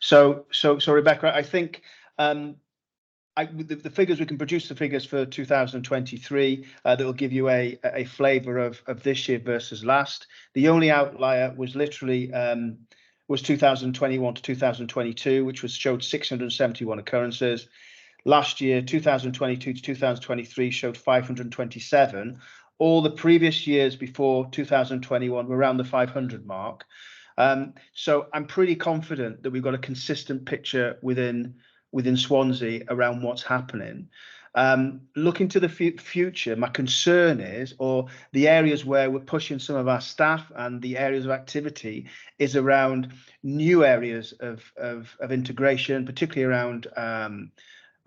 So Rebecca, I think the figures, we can produce the figures for 2023 that will give you a flavour of this year versus last. The only outlier was literally was 2021 to 2022, which showed 671 occurrences. Last year, 2022 to 2023, showed 527. All the previous years before 2021 were around the 500 mark. So I'm pretty confident that we've got a consistent picture within Swansea around what's happening. Looking to the future, my concern is, or the areas where we're pushing some of our staff and the areas of activity, is around new areas of integration, particularly around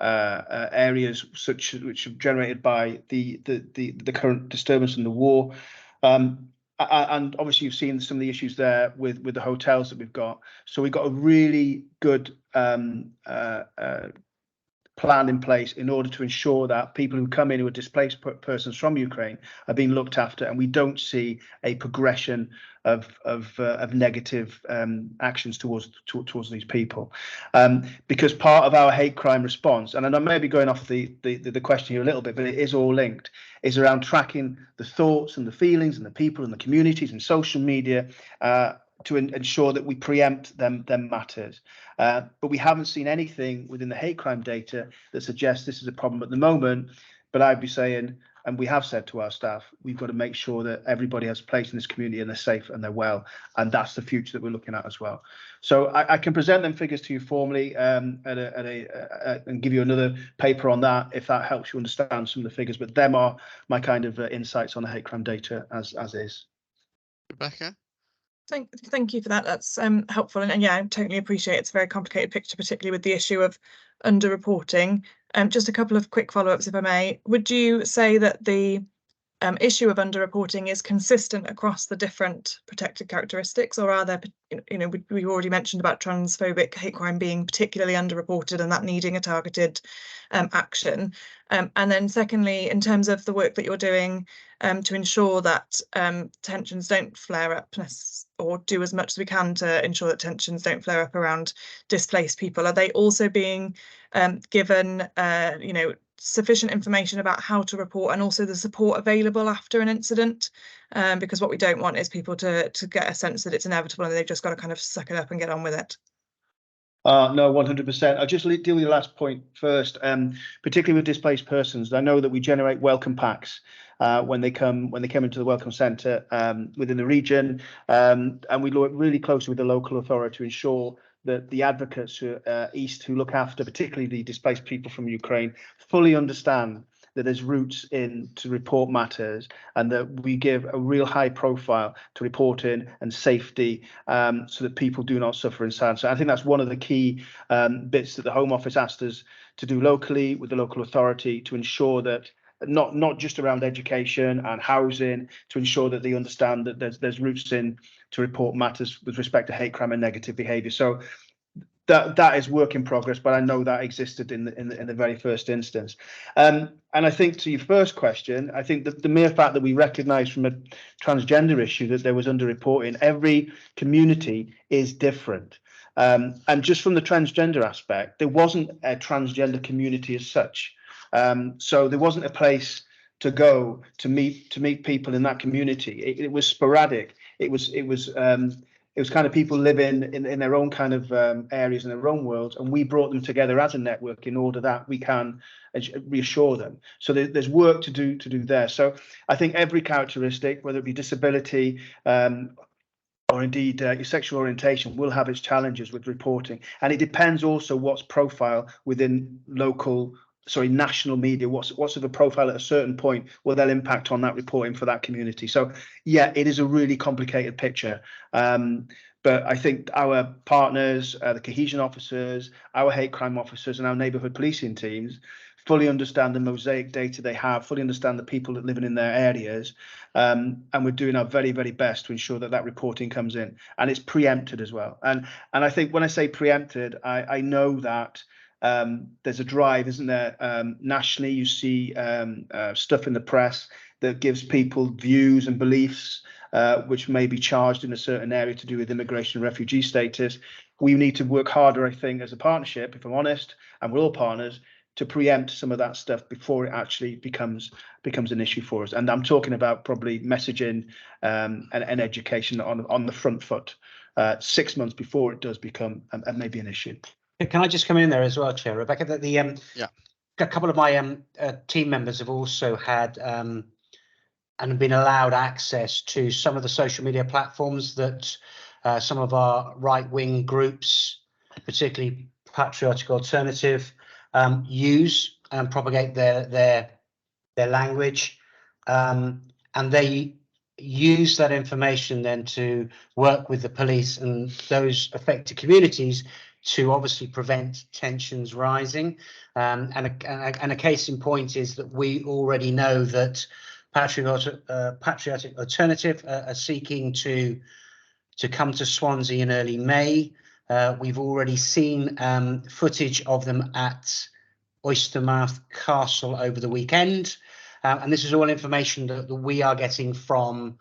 areas which are generated by the current disturbance and the war. And obviously you've seen some of the issues there with the hotels that we've got. So we've got a really good plan in place in order to ensure that people who come in who are displaced persons from Ukraine are being looked after, and we don't see a progression of negative actions towards these people. Because part of our hate crime response, and I may be going off the question here a little bit, but it is all linked, is around tracking the thoughts and the feelings and the people and the communities and social media to ensure that we preempt them matters. But we haven't seen anything within the hate crime data that suggests this is a problem at the moment. But I'd be saying and we have said to our staff, we've got to make sure that everybody has a place in this community and they're safe and they're well, and that's the future that we're looking at as well. So I can present them figures to you formally and give you another paper on that if that helps you understand some of the figures, but them are my kind of insights on the hate crime data as is. Rebecca? Thank you for that. That's helpful, and yeah, I totally appreciate it's a very complicated picture, particularly with the issue of underreporting. Just a couple of quick follow-ups, if I may. Would you say that the issue of underreporting is consistent across the different protected characteristics, or are there, we already mentioned about transphobic hate crime being particularly underreported and that needing a targeted action? And then secondly, in terms of the work that you're doing to ensure that tensions don't flare up, or do as much as we can to ensure that tensions don't flare up around displaced people, are they also being given sufficient information about how to report and also the support available after an incident? Because what we don't want is people to get a sense that it's inevitable and they've just got to kind of suck it up and get on with it. No, 100%. I'll just deal with the last point first, particularly with displaced persons. I know that we generate welcome packs when they come into the welcome centre within the region, and we work really closely with the local authority to ensure that the advocates east who look after particularly the displaced people from Ukraine fully understand that there's routes in to report matters, and that we give a real high profile to reporting and safety, so that people do not suffer in silence. So I think that's one of the key bits that the Home Office asked us to do locally with the local authority, to ensure that not just around education and housing, to ensure that they understand that there's routes in to report matters with respect to hate crime and negative behaviour. So that is work in progress, but I know that existed in the very first instance. And I think to your first question, I think that the mere fact that we recognise from a transgender issue that there was underreporting, every community is different. And just from the transgender aspect, there wasn't a transgender community as such. So there wasn't a place to go to meet people in that community. It was sporadic. It was kind of people living in their own kind of areas in their own worlds, and we brought them together as a network in order that we can reassure them. So there's work to do there. So I think every characteristic, whether it be disability or indeed your sexual orientation, will have its challenges with reporting, and it depends also what's profile within national media, what's of a profile at a certain point, will they'll impact on that reporting for that community. So yeah, it is a really complicated picture, but I think our partners, the cohesion officers, our hate crime officers and our neighbourhood policing teams fully understand the mosaic data they have, fully understand the people that living in their areas, and we're doing our very, very best to ensure that reporting comes in, and it's preempted as well. And I think when I say preempted, I know that there's a drive, isn't there? Nationally, you see stuff in the press that gives people views and beliefs which may be charged in a certain area to do with immigration and refugee status. We need to work harder, I think, as a partnership, if I'm honest, and we're all partners, to preempt some of that stuff before it actually becomes an issue for us. And I'm talking about probably messaging and education on the front foot 6 months before it does become maybe an issue. Can I just come in there as well, Chair Rebecca? That a couple of my team members have also had and have been allowed access to some of the social media platforms that some of our right-wing groups, particularly Patriotic Alternative, use and propagate their language, and they use that information then to work with the police and those affected communities to obviously prevent tensions rising. And a case in point is that we already know that Patriotic Alternative are seeking to come to Swansea in early May. We've already seen footage of them at Oystermouth Castle over the weekend. And this is all information that we are getting from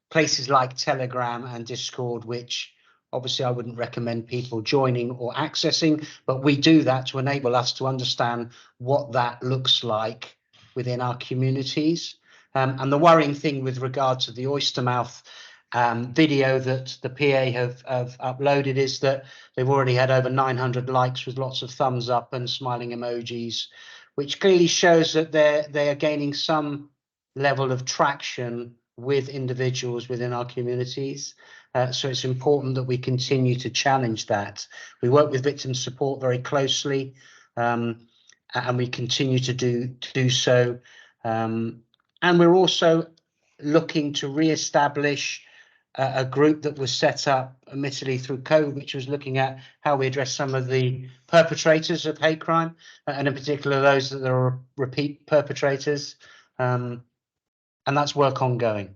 places like Telegram and Discord, which obviously I wouldn't recommend people joining or accessing, but we do that to enable us to understand what that looks like within our communities. And the worrying thing with regard to the Oystermouth video that the PA have uploaded is that they've already had over 900 likes with lots of thumbs up and smiling emojis, which clearly shows that they are gaining some level of traction with individuals within our communities. So it's important that we continue to challenge that. We work with victim support very closely, and we continue to do so. And we're also looking to re-establish a group that was set up, admittedly through COVID, which was looking at how we address some of the perpetrators of hate crime, and in particular those that are repeat perpetrators. And that's work ongoing.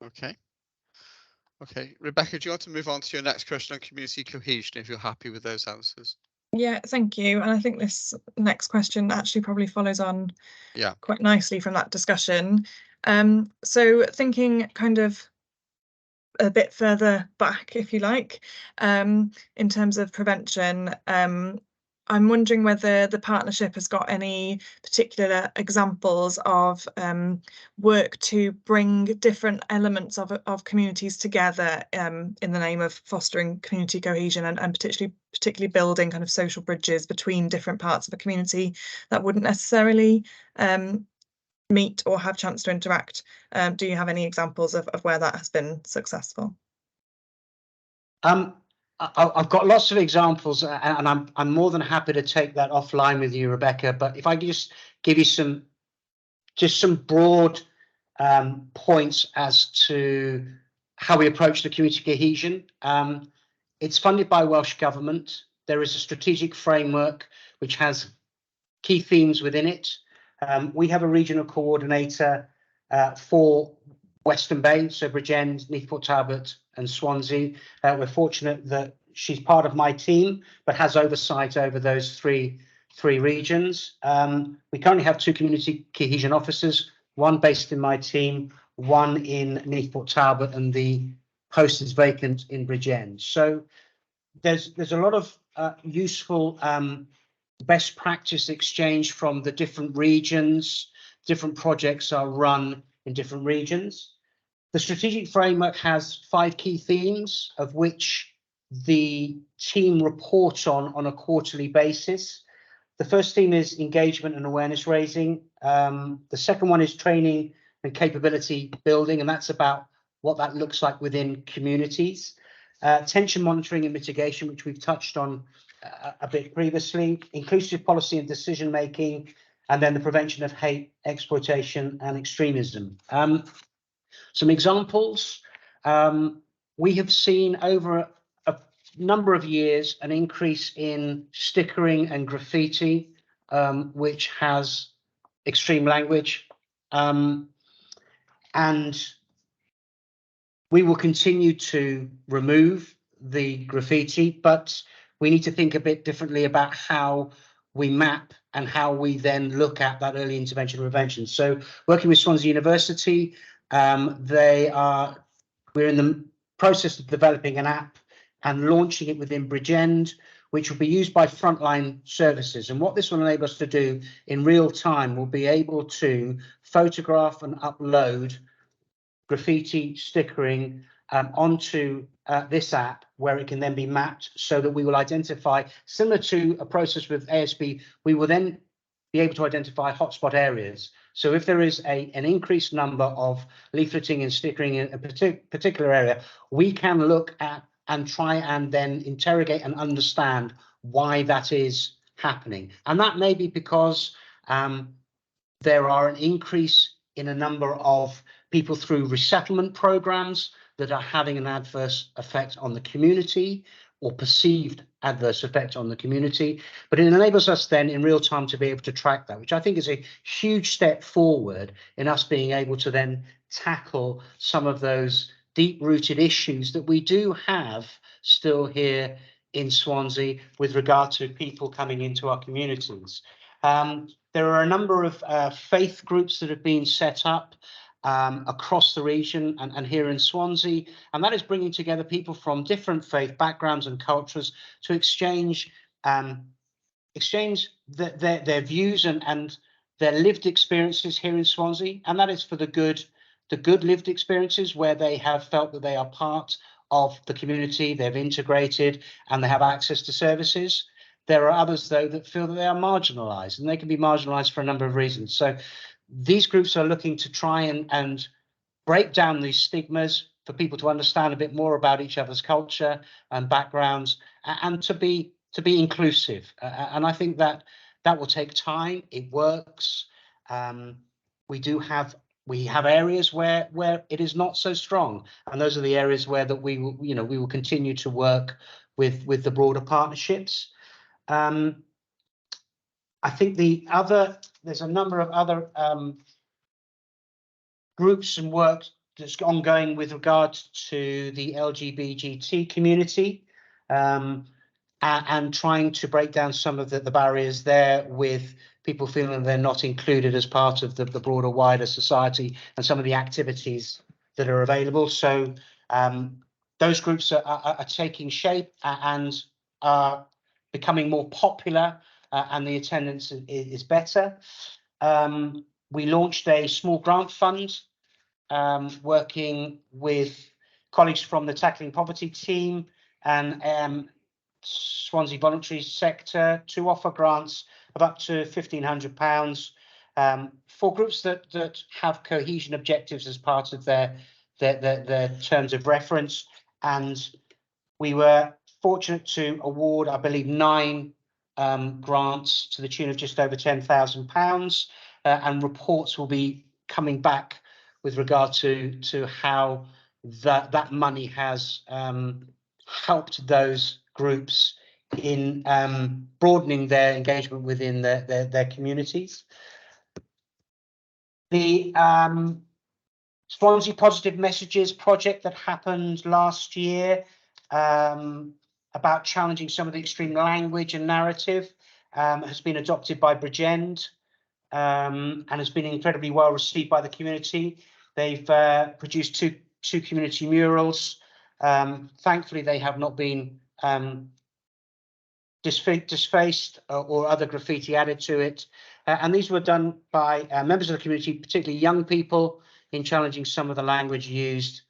Okay. Okay, Rebecca, do you want to move on to your next question on community cohesion, if you're happy with those answers? Yeah, thank you. And I think this next question actually probably follows on quite nicely from that discussion. So thinking kind of a bit further back, if you like, in terms of prevention, I'm wondering whether the partnership has got any particular examples of work to bring different elements of communities together in the name of fostering community cohesion and particularly building kind of social bridges between different parts of a community that wouldn't necessarily meet or have chance to interact. Do you have any examples of where that has been successful? I've got lots of examples, and I'm more than happy to take that offline with you, Rebecca. But if I could just give you some broad points as to how we approach the community cohesion. It's funded by Welsh Government. There is a strategic framework which has key themes within it. We have a regional coordinator for Western Bay, so Bridgend, Neath Port Talbot and Swansea. We're fortunate that she's part of my team, but has oversight over those three regions. We currently have 2 community cohesion officers, one based in my team, one in Neath Port Talbot, and the post is vacant in Bridgend. So there's a lot of useful best practice exchange from the different regions. Different projects are run in different regions. The strategic framework has 5 key themes, of which the team reports on a quarterly basis. The first theme is engagement and awareness raising. The second one is training and capability building, and that's about what that looks like within communities. Tension monitoring and mitigation, which we've touched on a bit previously. Inclusive policy and decision making, and then the prevention of hate, exploitation and extremism. Some examples. We have seen over a number of years an increase in stickering and graffiti, which has extreme language. And we will continue to remove the graffiti, but we need to think a bit differently about how we map and how we then look at that early intervention prevention. So working with Swansea University, we're in the process of developing an app and launching it within Bridgend, which will be used by frontline services. And what this will enable us to do in real time, will be able to photograph and upload graffiti stickering onto this app, where it can then be mapped, so that we will identify, similar to a process with ASB, we will then be able to identify hotspot areas. So if there is an increased number of leafleting and stickering in a particular area, we can look at and try and then interrogate and understand why that is happening. And that may be because there are an increase in a number of people through resettlement programs that are having an adverse effect on the community, or perceived adverse effect on the community. But it enables us then in real time to be able to track that, which I think is a huge step forward in us being able to then tackle some of those deep-rooted issues that we do have still here in Swansea with regard to people coming into our communities. There are a number of faith groups that have been set up across the region and here in Swansea, and that is bringing together people from different faith backgrounds and cultures to exchange their views and their lived experiences here in Swansea, and that is for the good lived experiences, where they have felt that they are part of the community, they've integrated and they have access to services. There are others, though, that feel that they are marginalised, and they can be marginalised for a number of reasons. So these groups are looking to try and break down these stigmas for people to understand a bit more about each other's culture and backgrounds, and to be inclusive. And I think that will take time. It works. We have areas where it is not so strong, and those are the areas where that we will continue to work with the broader partnerships. I think there's a number of other groups and work that's ongoing with regards to the LGBT community, and trying to break down some of the barriers there, with people feeling they're not included as part of the broader, wider society and some of the activities that are available. So those groups are taking shape and are becoming more popular, and the attendance is better. We launched a small grant fund, working with colleagues from the Tackling Poverty team and Swansea voluntary sector to offer grants of up to £1,500 for groups that have cohesion objectives as part of their terms of reference. And we were fortunate to award, I believe, 9 grants to the tune of just over £10,000, and reports will be coming back with regard to how that money has helped those groups in broadening their engagement within their communities. The Swansea Positive Messages project that happened last year, about challenging some of the extreme language and narrative, has been adopted by Bridgend, and has been incredibly well received by the community. They've produced two community murals. Thankfully, they have not been disfaced or other graffiti added to it. And these were done by members of the community, particularly young people, in challenging some of the language used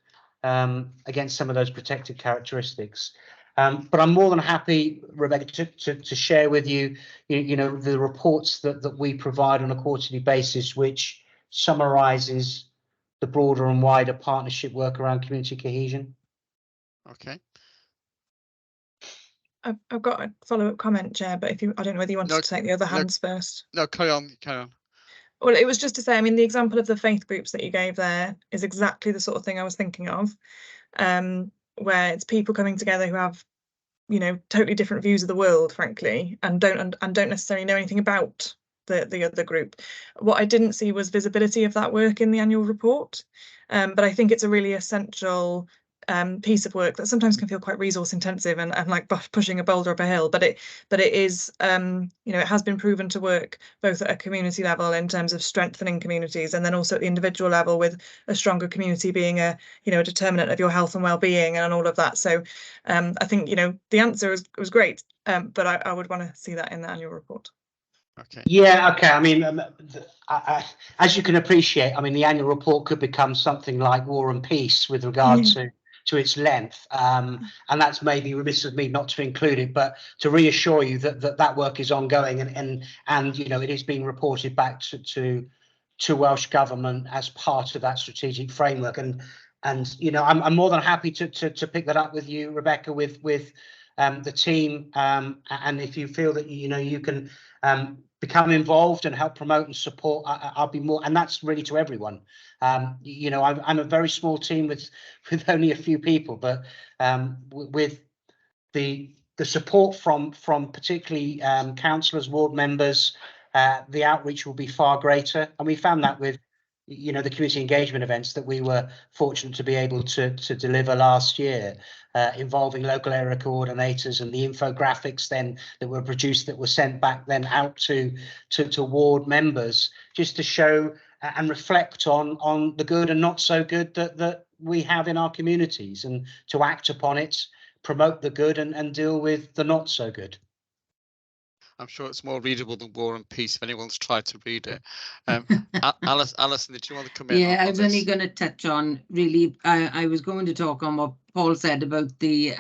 against some of those protected characteristics. But I'm more than happy, Rebecca, to share with you, the reports that we provide on a quarterly basis, which summarises the broader and wider partnership work around community cohesion. Okay. I've got a follow-up comment, Chair, but I don't know whether you wanted to take the other hands first. No, carry on. Well, it was just to say, I mean, the example of the faith groups that you gave there is exactly the sort of thing I was thinking of, where it's people coming together who have, totally different views of the world, frankly, and don't necessarily know anything about the other group. What I didn't see was visibility of that work in the annual report, but I think it's a really essential piece of work that sometimes can feel quite resource intensive and like pushing a boulder up a hill, but it is it has been proven to work both at a community level in terms of strengthening communities, and then also at the individual level, with a stronger community being a a determinant of your health and well-being and all of that. So I think the answer was great, but I would want to see that in the annual report. Okay. Yeah, okay. I mean, as you can appreciate, I mean, the annual report could become something like War and Peace with regard to its length, and that's maybe remiss of me not to include it, but to reassure you that work is ongoing, and it is being reported back to Welsh Government as part of that strategic framework, and I'm more than happy to pick that up with you, Rebecca, with the team, and if you feel that you can become involved and help promote and support, I'll be more, and that's really to everyone. I'm a very small team with only a few people, but with the support from particularly councillors, ward members, the outreach will be far greater, and we found that with the community engagement events that we were fortunate to be able to deliver last year, involving local area coordinators, and the infographics then that were produced that were sent back then out to ward members, just to show and reflect on the good and not so good that we have in our communities, and to act upon it, promote the good and deal with the not so good. I'm sure it's more readable than War and Peace if anyone's tried to read it. Alison, did you want to come in? Yeah, I was only going to touch on, really, I was going to talk on what Paul said about the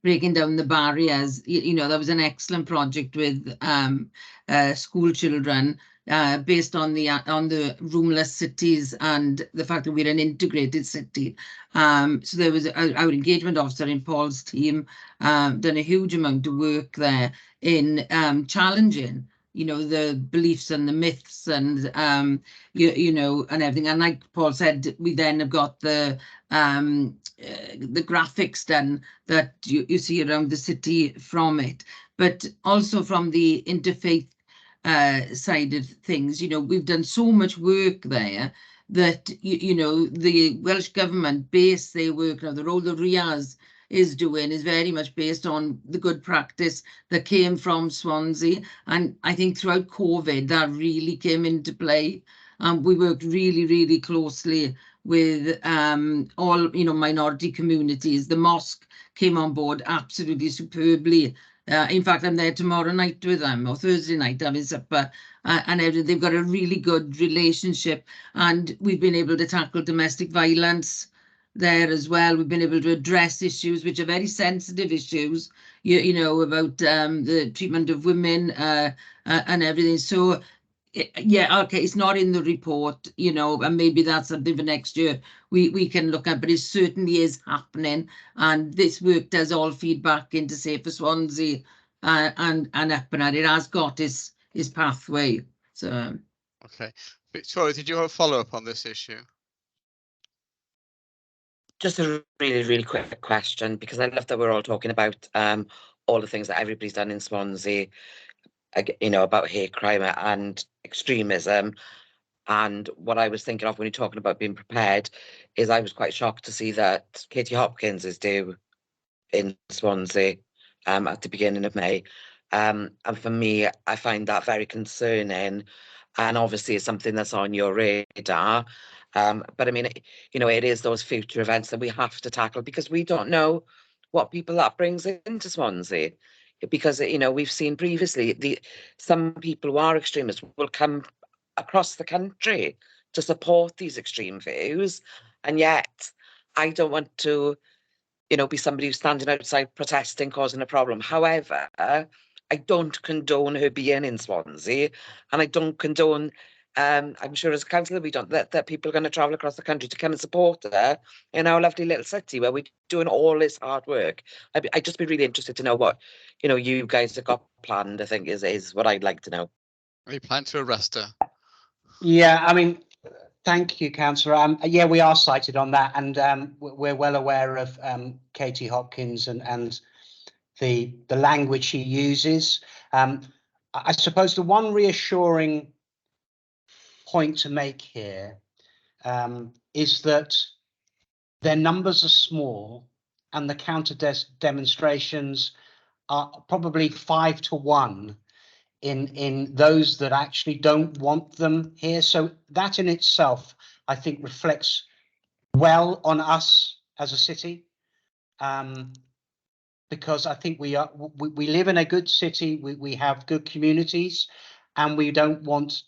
breaking down the barriers. You know, that was an excellent project with school children, based on the roomless cities and the fact that we're an integrated city. So there was our engagement officer in Paul's team done a huge amount of work there in challenging, you know, the beliefs and the myths and you know, and everything. And like Paul said, we then have got the graphics done that you see around the city from it, but also from the interfaith side of things. You know, we've done so much work there that you know, the Welsh government base their work now. The role the RIAS is doing is very much based on the good practice that came from Swansea, and I think throughout COVID that really came into play. We worked really closely with all, you know, minority communities. The mosque came on board absolutely superbly. In fact, I'm there tomorrow night with them, or Thursday night having supper, and everything. They've got a really good relationship, and we've been able to tackle domestic violence there as well. We've been able to address issues which are very sensitive issues, you know, about the treatment of women and everything. So yeah, okay, it's not in the report, you know, and maybe that's something for next year we can look at, but it certainly is happening, and this work does all feed back into Safer Swansea and up, and it has got his pathway. So Okay, Victoria, did you have a follow-up on this issue? Just a really quick question, because I love that we're all talking about all the things that everybody's done in Swansea, you know, about hate crime and extremism. And what I was thinking of when you're talking about being prepared is I was quite shocked to see that Katie Hopkins is due in Swansea at the beginning of May. And for me, I find that very concerning. And obviously it's something that's on your radar. But I mean, you know, it is those future events that we have to tackle, because we don't know what people that brings into Swansea. Because, you know, we've seen previously some people who are extremists will come across the country to support these extreme views. And yet I don't want to, you know, be somebody who's standing outside protesting, causing a problem. However, I don't condone her being in Swansea, and I don't condone, I'm sure as a councillor we don't, that people are going to travel across the country to come and support her in our lovely little city where we're doing all this hard work. I'd just be really interested to know what, you know, you guys have got planned, I think is what I'd like to know. Are you planning to arrest her? Yeah, I mean, thank you, Councillor. Yeah, we are cited on that, and we're well aware of Katie Hopkins and the language she uses. I suppose the one reassuring point to make here is that their numbers are small, and the counter demonstrations are probably 5 to 1 in those that actually don't want them here. So that in itself, I think, reflects well on us as a city, because I think we live in a good city. We have good communities, and we don't want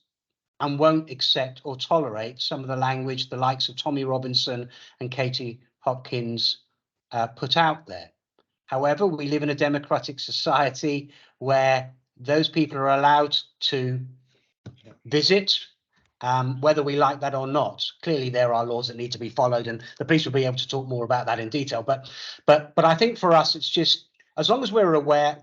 and won't accept or tolerate some of the language the likes of Tommy Robinson and Katie Hopkins put out there. However, we live in a democratic society where those people are allowed to visit, whether we like that or not. Clearly, there are laws that need to be followed, and the police will be able to talk more about that in detail. But I think for us, it's just as long as we're aware,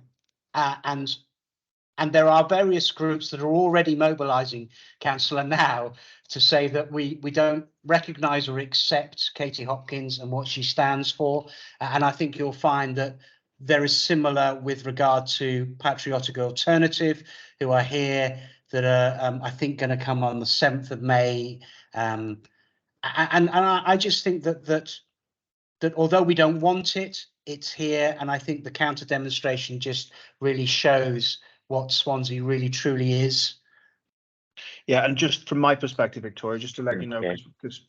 and there are various groups that are already mobilising, Councillor, now to say that we don't recognise or accept Katie Hopkins and what she stands for. And I think you'll find that there is similar with regard to Patriotic Alternative, who are here, that are, I think, going to come on the 7th of May. And I just think that although we don't want it, it's here. And I think the counter demonstration just really shows what Swansea really truly is. Yeah, and just from my perspective, Victoria, just to let you know, because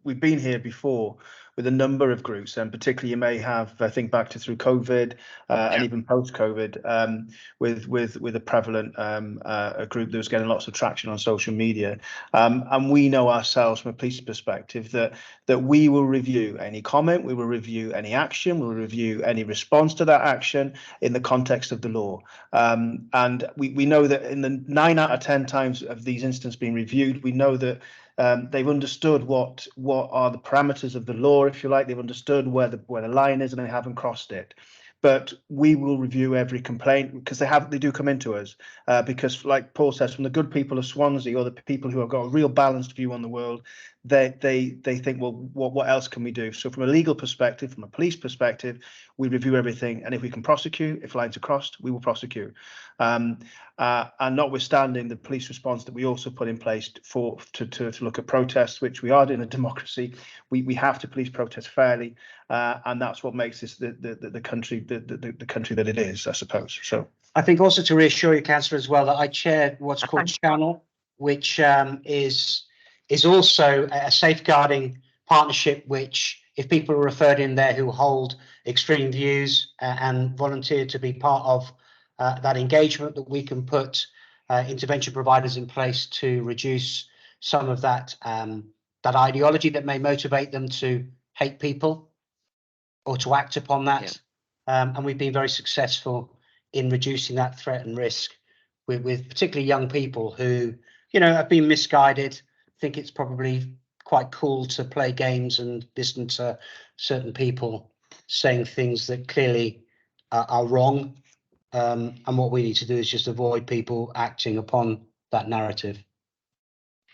we've been here before with a number of groups, and particularly you may have, I think back to through COVID and even post-COVID, with a prevalent a group that was getting lots of traction on social media. And we know ourselves from a police perspective that we will review any comment, we will review any action, we will review any response to that action in the context of the law. And we know that in the 9 out of 10 times of these instances being reviewed, we know that they've understood what are the parameters of the law, if you like. They've understood where the line is, and they haven't crossed it. But we will review every complaint because they do come into us because, like Paul says, from the good people of Swansea or the people who have got a real balanced view on the world, they think, well, what else can we do? So from a legal perspective, from a police perspective, we review everything, and if we can prosecute, if lines are crossed, we will prosecute. And notwithstanding the police response that we also put in place to look at protests, which we are in a democracy, we have to police protest fairly, and that's what makes this the country the country that it is, I suppose. So I think also to reassure you, Councillor, as well, that I chair what's called Channel, which is also a safeguarding partnership, which if people are referred in there who hold extreme views and volunteer to be part of that engagement, that we can put intervention providers in place to reduce some of that that ideology that may motivate them to hate people or to act upon that. And we've been very successful in reducing that threat and risk with particularly young people who, you know, have been misguided, think it's probably quite cool to play games and listen to certain people saying things that clearly are wrong. And what we need to do is just avoid people acting upon that narrative.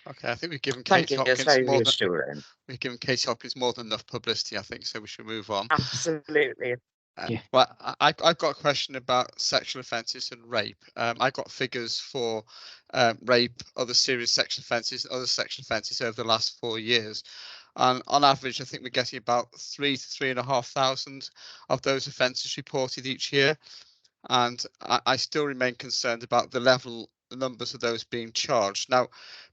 Okay, I think we've given Thank Kate you, that's Hopkins very more than reassuring. we've given Kate Hopkins more than enough publicity, I think, so we should move on. Absolutely. Well, I've got a question about sexual offences and rape. I got figures for rape, other serious sexual offences over the last 4 years. And on average, I think we're getting about 3,000 to 3,500 of those offences reported each year. And I still remain concerned about the numbers of those being charged. Now,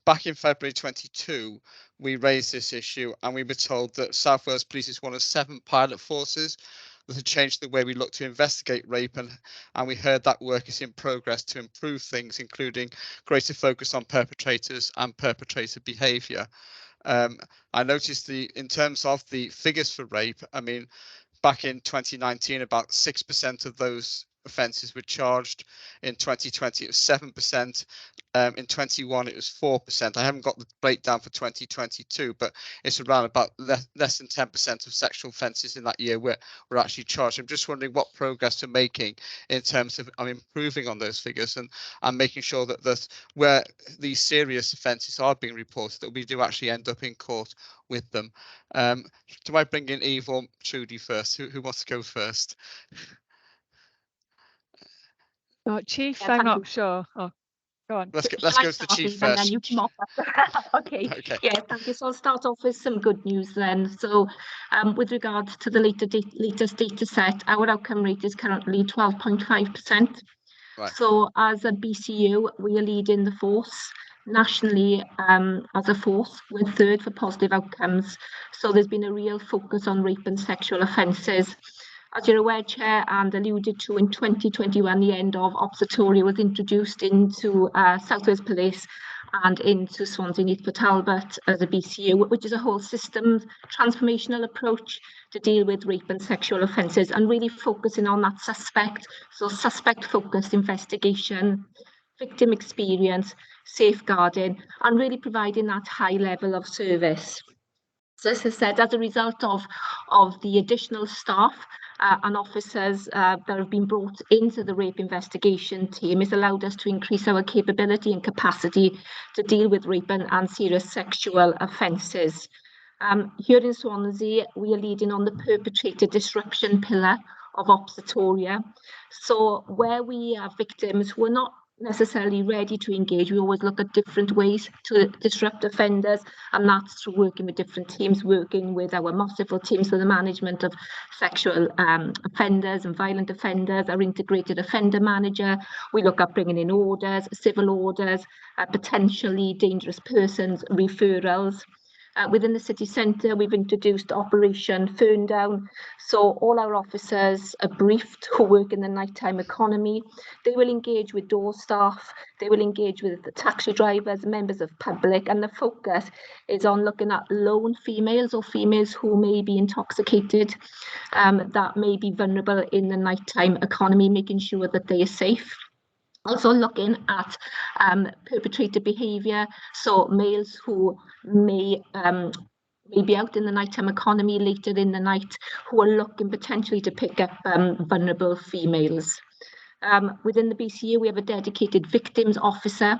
back in February 22, we raised this issue and we were told that South Wales Police is one of 7 pilot forces that have changed the way we look to investigate rape, and we heard that work is in progress to improve things, including greater focus on perpetrators and perpetrator behaviour. I noticed in terms of the figures for rape, I mean, back in 2019, about 6% of those offences were charged. In 2020, it was 7%. In 21, it was 4%. I haven't got the breakdown for 2022, but it's around about less than 10% of sexual offences in that year were actually charged. I'm just wondering what progress we're making in terms of improving on those figures and making sure that where these serious offences are being reported, that we do actually end up in court with them. Do I bring in Eve or Trudy first? Who wants to go first? Oh, Chief, Yeah, I'm thank not you. sure. Oh, go on. Let's Shall I go to the start, Chief Eve, and then first. you come off? Okay. Okay. Yeah, thank you. So I'll start off with some good news then. So with regards to the latest data set, our outcome rate is currently 12.5%. Right. So as a BCU, we are leading the force nationally as a force. We're 3rd for positive outcomes. So there's been a real focus on rape and sexual offences. As you're aware, Chair, and alluded to, in 2021, the end of Observatory was introduced into South Wales Police and into Swansea Neath Port Talbot as a BCU, which is a whole system transformational approach to deal with rape and sexual offences, and really focusing on that suspect-focused investigation, victim experience, safeguarding, and really providing that high level of service. So as I said, as a result of the additional staff and officers that have been brought into the rape investigation team, it's allowed us to increase our capability and capacity to deal with rape and serious sexual offences. Here in Swansea, we are leading on the perpetrator disruption pillar of Observatoria. So where we have victims who are not necessarily ready to engage, we always look at different ways to disrupt offenders, and that's through working with different teams, working with our masterful teams for the management of sexual offenders and violent offenders, our integrated offender manager. We look at bringing in orders, civil orders, potentially dangerous persons referrals. Within the city centre, we've introduced Operation Fern Down. So all our officers are briefed who work in the nighttime economy. They will engage with door staff, they will engage with the taxi drivers, members of public, and the focus is on looking at lone females or females who may be intoxicated, that may be vulnerable in the nighttime economy, making sure that they are safe. Also looking at perpetrator behaviour, so males who may be out in the nighttime economy later in the night, who are looking potentially to pick up vulnerable females. Within the BCU, we have a dedicated victims officer,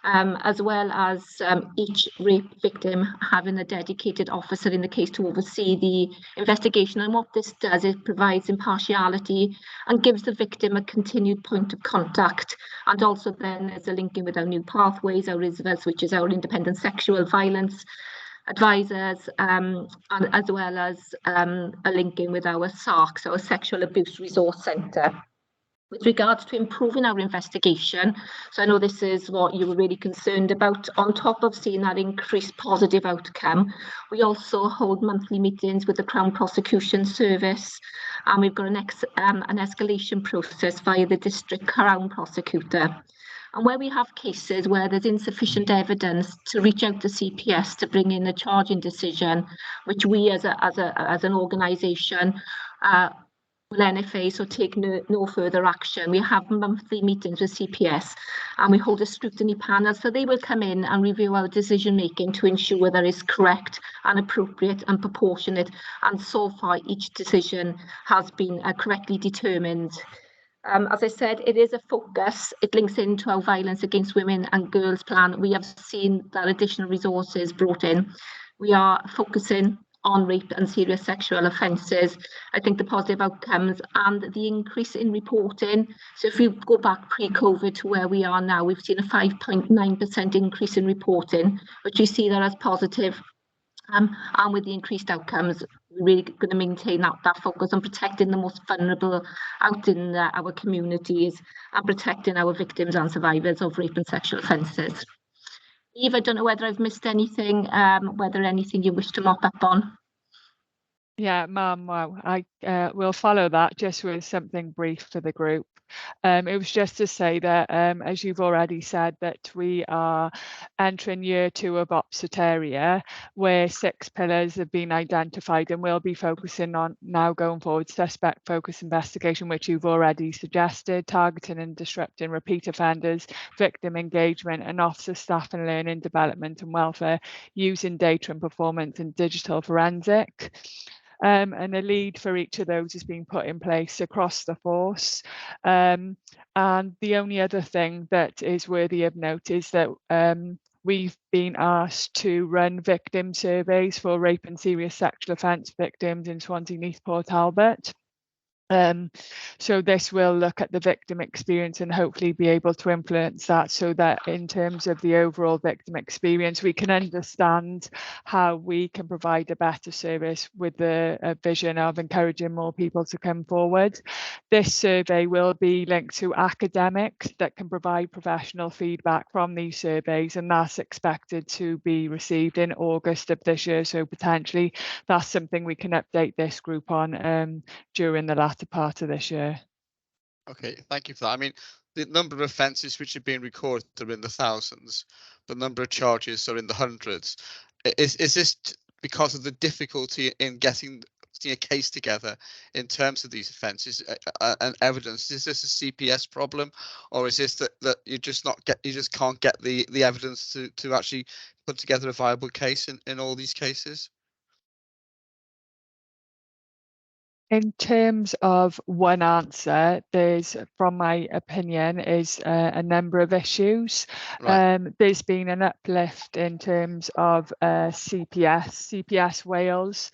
as well as each rape victim having a dedicated officer in the case to oversee the investigation. And what this does is provides impartiality and gives the victim a continued point of contact. And also then there's a linking with our new pathways, our ISVAs, which is our independent sexual violence advisors, and as well as a linking with our SARC, our Sexual Abuse Resource Centre. With regards to improving our investigation, so I know this is what you were really concerned about, on top of seeing that increased positive outcome, we also hold monthly meetings with the Crown Prosecution Service, and we've got an escalation process via the District Crown Prosecutor. And where we have cases where there's insufficient evidence to reach out to CPS to bring in a charging decision, which we as an organisation will NFA, so take no further action. We have monthly meetings with CPS and we hold a scrutiny panel, so they will come in and review our decision making to ensure that it's correct and appropriate and proportionate, and so far each decision has been correctly determined. As I said, it is a focus. It links into our violence against women and girls plan. We have seen that additional resources brought in. We are focusing on rape and serious sexual offences. I think the positive outcomes and the increase in reporting. So if you go back pre-COVID to where we are now, we've seen a 5.9% increase in reporting, which we see that as positive. And with the increased outcomes, we're really going to maintain that focus on protecting the most vulnerable out in our communities and protecting our victims and survivors of rape and sexual offences. Eve, I don't know whether I've missed anything, whether anything you wish to mop up on. Yeah, Ma'am, wow, I will follow that just with something brief for the group. It was just to say that, as you've already said, that we are entering year 2 of Opsitaria, where 6 pillars have been identified, and we'll be focusing on now going forward suspect focused investigation, which you've already suggested, targeting and disrupting repeat offenders, victim engagement, and officer staff and learning development and welfare using data and performance and digital forensic. And a lead for each of those is being put in place across the force. And the only other thing that is worthy of note is that we've been asked to run victim surveys for rape and serious sexual offence victims in Swansea, Neath, Port Talbot. So this will look at the victim experience and hopefully be able to influence that, so that in terms of the overall victim experience, we can understand how we can provide a better service with the vision of encouraging more people to come forward. This survey will be linked to academics that can provide professional feedback from these surveys, and that's expected to be received in August of this year. So potentially that's something we can update this group on during the latter part of this year. Okay, thank you for that. I mean, the number of offences which have been recorded are in the thousands, the number of charges are in the hundreds. Is this because of the difficulty in getting a case together in terms of these offences and evidence? Is this a CPS problem, or is this that you just can't get the evidence to actually put together a viable case in all these cases? In terms of one answer, there's, from my opinion, is a number of issues. Right. There's been an uplift in terms of CPS. CPS Wales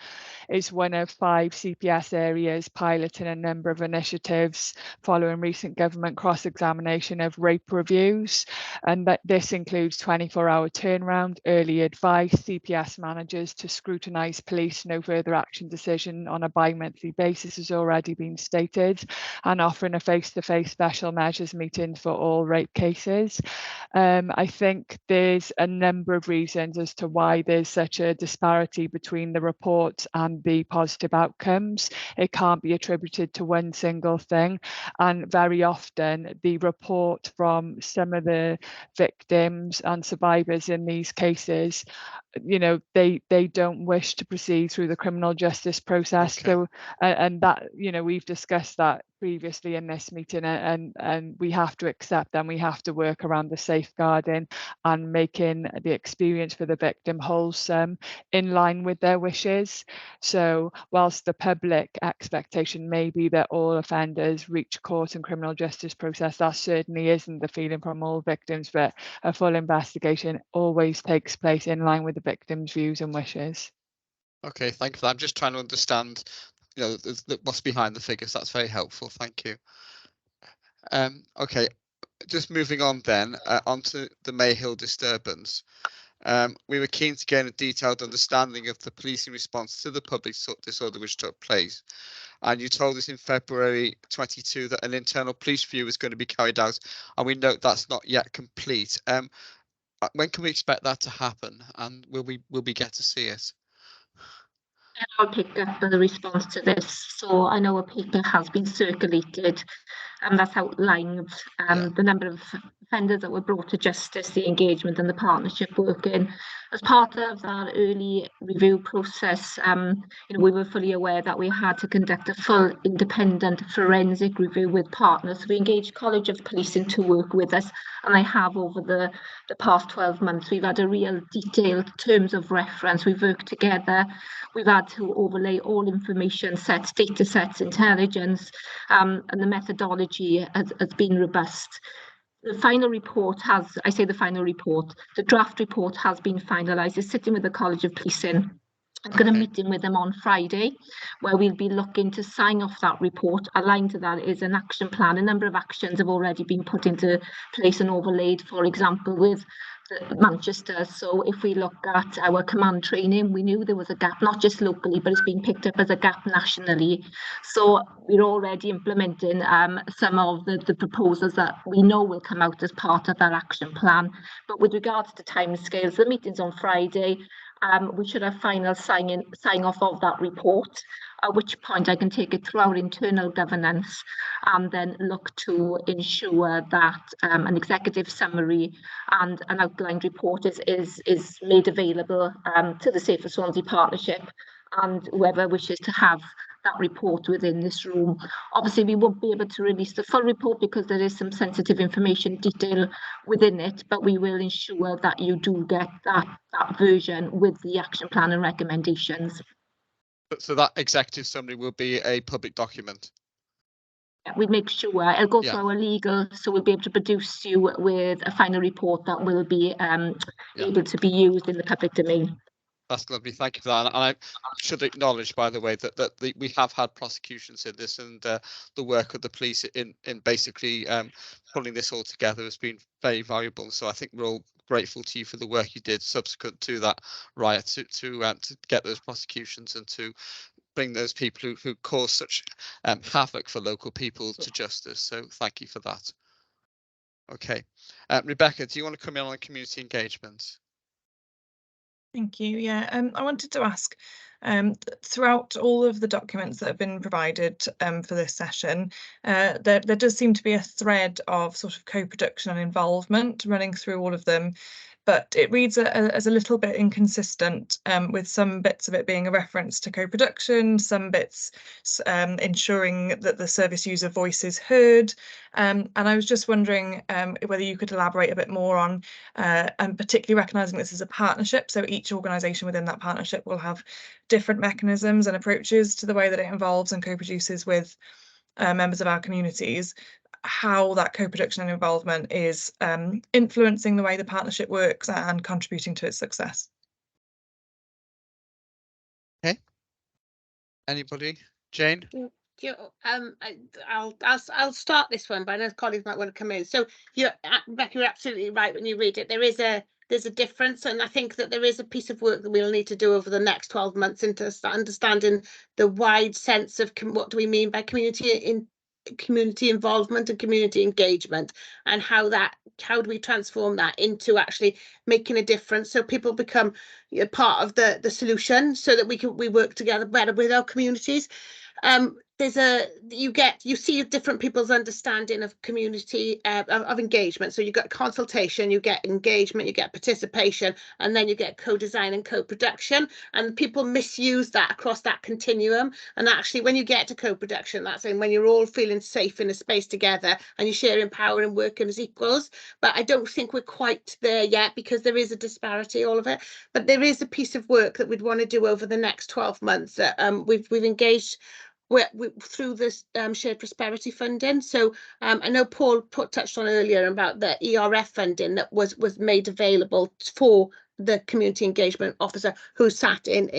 is one of 5 CPS areas piloting a number of initiatives following recent government cross-examination of rape reviews. And that this includes 24-hour turnaround, early advice, CPS managers to scrutinise police no further action decision on a bi-monthly basis, basis has already been stated, and offering a face-to-face special measures meeting for all rape cases. I think there's a number of reasons as to why there's such a disparity between the report and the positive outcomes. It can't be attributed to one single thing, and very often the report from some of the victims and survivors in these cases, you know, they don't wish to proceed through the criminal justice process. Okay. So and that, you know, we've discussed that previously in this meeting, and we have to accept and we have to work around the safeguarding and making the experience for the victim wholesome in line with their wishes. So whilst the public expectation may be that all offenders reach court and criminal justice process, that certainly isn't the feeling from all victims, but a full investigation always takes place in line with the victim's views and wishes. Okay, thank you for that. I'm just trying to understand, you know, what's behind the figures. That's very helpful. Thank you. Okay, just moving on then, onto the Mayhill disturbance. We were keen to gain a detailed understanding of the policing response to the public disorder which took place. And you told us in February 22 that an internal police review was going to be carried out, and we note that's not yet complete. When can we expect that to happen, and will we get to see it? I'll pick up the response to this. So I know a paper has been circulated, and that's outlined the number of offenders that were brought to justice, the engagement and the partnership working. As part of that early review process, you know, we were fully aware that we had to conduct a full independent forensic review with partners. So we engaged College of Policing to work with us, and I have over the past 12 months. We've had a real detailed terms of reference. We've worked together. We've had to overlay all information sets, data sets, intelligence, and the methodology has been robust. The final report has, I say the final report, the draft report has been finalised. It's sitting with the College of Policing. I'm going to meet in with them on Friday, where we'll be looking to sign off that report. Aligned to that is an action plan. A number of actions have already been put into place and overlaid, for example, with Manchester. So if we look at our command training, we knew there was a gap, not just locally, but it's been picked up as a gap nationally. So we're already implementing some of the proposals that we know will come out as part of that action plan. But with regards to timescales, the meeting's on Friday. We should have final sign off of that report, at which point I can take it through our internal governance and then look to ensure that an executive summary and an outlined report is made available to the Safer Swansea Partnership and whoever wishes to have that report within this room. Obviously, we won't be able to release the full report because there is some sensitive information detail within it, but we will ensure that you do get that version with the action plan and recommendations. So that executive summary will be a public document? We make sure it'll go through our legal, so we'll be able to produce you with a final report that will be able to be used in the public domain. That's lovely. Thank you for that. And I should acknowledge, by the way, that we have had prosecutions in this, and the work of the police in basically pulling this all together has been very valuable. So I think we're all grateful to you for the work you did subsequent to that riot to get those prosecutions and to bring those people who cause such havoc for local people to justice. So thank you for that. Okay, Rebecca, do you want to come in on community engagement? Thank you. Yeah, I wanted to ask, throughout all of the documents that have been provided for this session, there does seem to be a thread of sort of co-production and involvement running through all of them, but it reads as a little bit inconsistent, with some bits of it being a reference to co-production, some bits ensuring that the service user voice is heard. And I was just wondering whether you could elaborate a bit more on, and particularly recognising this is a partnership, so each organisation within that partnership will have different mechanisms and approaches to the way that it involves and co-produces with members of our communities, how that co-production and involvement is influencing the way the partnership works and contributing to its success. Okay. Anybody? Jane? I'll start this one, but I know colleagues might want to come in. So Rebecca, you're absolutely right when you read it. There is a there's a difference, and I think that there is a piece of work that we'll need to do over the next 12 months into understanding the wide sense of what do we mean by community involvement and community engagement, and how do we transform that into actually making a difference, so people become part of the solution, so that we work together better with our communities. You see different people's understanding of community of engagement. So you get consultation, you get engagement, you get participation, and then you get co-design and co-production, and people misuse that across that continuum. And actually, when you get to co-production, that's when you're all feeling safe in a space together and you're sharing power and working as equals. But I don't think we're quite there yet, because there is a disparity, all of it. But there is a piece of work that we'd want to do over the next 12 months that we've engaged through this shared prosperity funding. So I know Paul touched on earlier about the ERF funding that was made available for the community engagement officer who sat in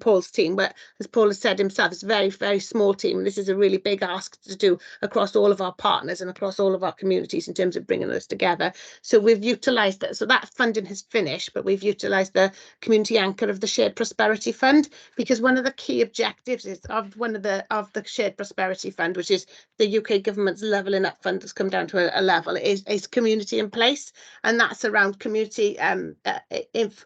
Paul's team. But as Paul has said himself, it's a very, very small team, and this is a really big ask to do across all of our partners and across all of our communities in terms of bringing us together. So we've utilised it. So that funding has finished, but we've utilised the community anchor of the Shared Prosperity Fund, because one of the key objectives is of the Shared Prosperity Fund, which is the UK government's levelling up fund that's come down to a level, is community in place, and that's around community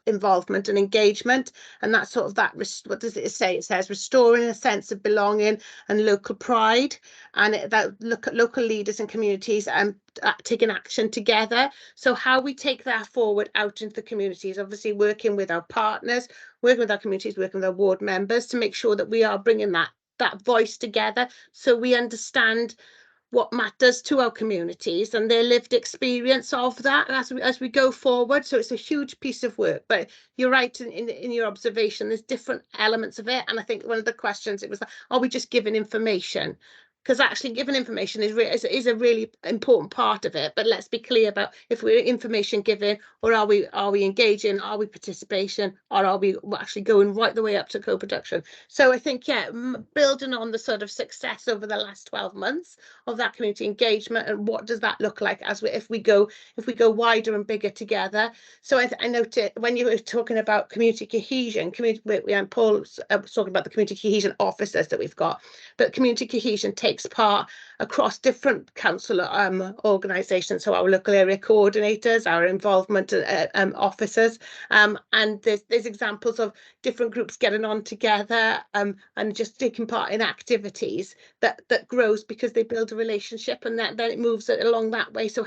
involvement and engagement. And that's sort of that, what does it say? It says restoring a sense of belonging and local pride, and that look at local leaders and communities taking action together. So how we take that forward out into the communities, obviously working with our partners, working with our communities, working with our ward members to make sure that we are bringing that voice together, so we understand what matters to our communities and their lived experience of that as we go forward. So it's a huge piece of work, but you're right in your observation, there's different elements of it. And I think one of the questions, it was like, are we just giving information? Because actually giving information is a really important part of it, but let's be clear about if we're information giving, or are we engaging, are we participation, or are we actually going right the way up to co-production? So I think, yeah, building on the sort of success over the last 12 months of that community engagement, and what does that look like if we go wider and bigger together. So I noted when you were talking about community cohesion, Paul was talking about the community cohesion officers that we've got, but community cohesion takes part across different council organisations, so our local area coordinators, our involvement officers, and there's examples of different groups getting on together and just taking part in activities that grows because they build a relationship, and then it moves along that way. So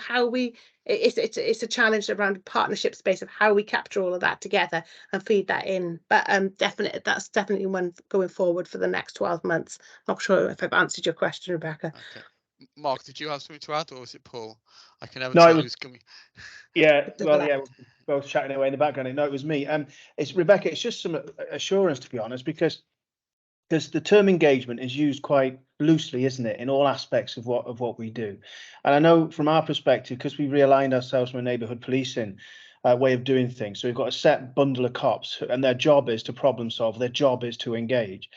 it's a challenge around a partnership space of how we capture all of that together and feed that in. But that's definitely one going forward for the next 12 months. Not sure if I've answered your question, Rebecca. Okay. Mark, did you have something to add, or was it Paul? I can never No, tell who's coming. Yeah, well, yeah, we're both chatting away in the background. No, it was me. It's Rebecca. It's just some assurance, to be honest, because the term engagement is used quite loosely, isn't it, in all aspects of what we do. And I know from our perspective, because we realigned ourselves from a neighbourhood policing way of doing things. So we've got a set bundle of cops, and their job is to problem solve. Their job is to engage.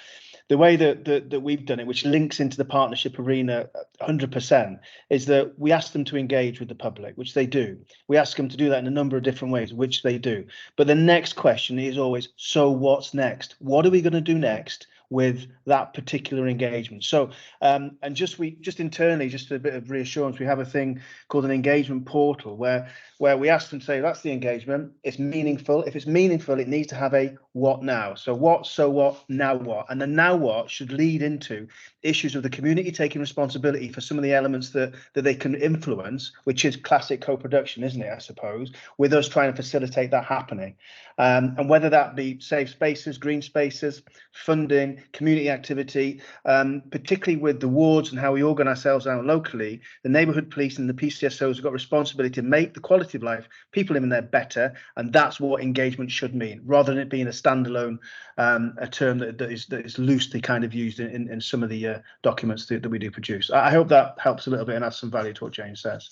The way that we've done it, which links into the partnership arena 100%, is that we ask them to engage with the public, which they do. We ask them to do that in a number of different ways, which they do. But the next question is always, so what's next? What are we going to do next with that particular engagement? So and just internally, just a bit of reassurance, we have a thing called an engagement portal where we ask them to say, that's the engagement, it's meaningful. If it's meaningful, it needs to have a what now. So what, now what? And the now what should lead into issues of the community taking responsibility for some of the elements that they can influence, which is classic co-production, isn't it, I suppose, with us trying to facilitate that happening. And whether that be safe spaces, green spaces, funding, community activity, particularly with the wards and how we organise ourselves out locally, the neighbourhood police and the PCSOs have got responsibility to make the quality of life people living there better, and that's what engagement should mean, rather than it being a standalone a term that is loosely kind of used in some of the documents that we do produce. I hope that helps a little bit and adds some value to what Jane says.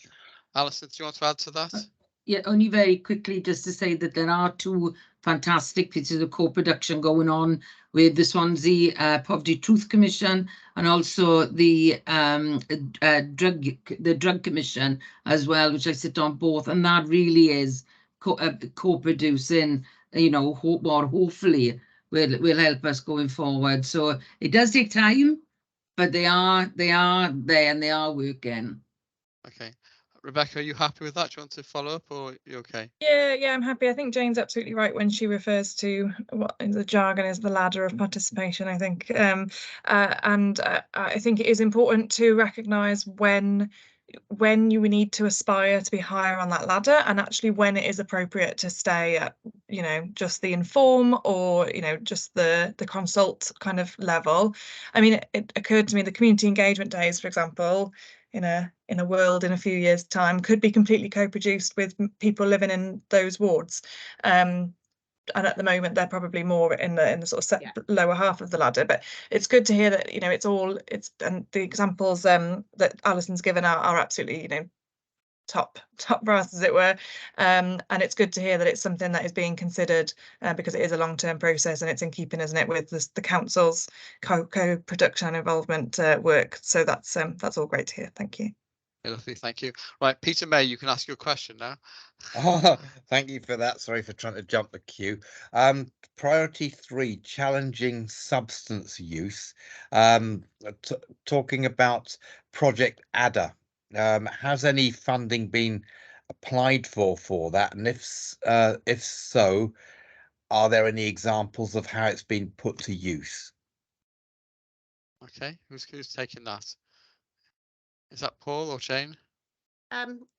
Alison, do you want to add to that? Yeah, only very quickly just to say that there are two fantastic pieces of co-production going on with the Swansea Poverty Truth Commission and also the Drug Commission as well, which I sit on both, and that really is co-producing, you know, hopefully will help us going forward. So it does take time, but they are there and they are working. Okay. Rebecca, are you happy with that? Do you want to follow up, or are you okay? Yeah, I'm happy. I think Jane's absolutely right when she refers to what in the jargon is the ladder of participation, I think. I think it is important to recognise when you need to aspire to be higher on that ladder, and actually when it is appropriate to stay at, you know, just the inform or, you know, just the consult kind of level. I mean, it occurred to me the community engagement days, for example, in a world in a few years' time, could be completely co-produced with people living in those wards. And at the moment they're probably more in the sort of lower half of the ladder, but it's good to hear that, you know, and the examples that Alison's given are absolutely, you know, top brass, as it were, and it's good to hear that it's something that is being considered, because it is a long-term process and it's in keeping, isn't it, with the council's co-production and involvement work. So that's all great to hear. Thank you. Lovely, thank you. Right, Peter May, you can ask your question now. Oh, thank you for that. Sorry for trying to jump the queue. Priority 3, challenging substance use. Talking about Project Adder. Has any funding been applied for that? And if so, are there any examples of how it's been put to use? Okay, who's taking that? Is that Paul or Jane?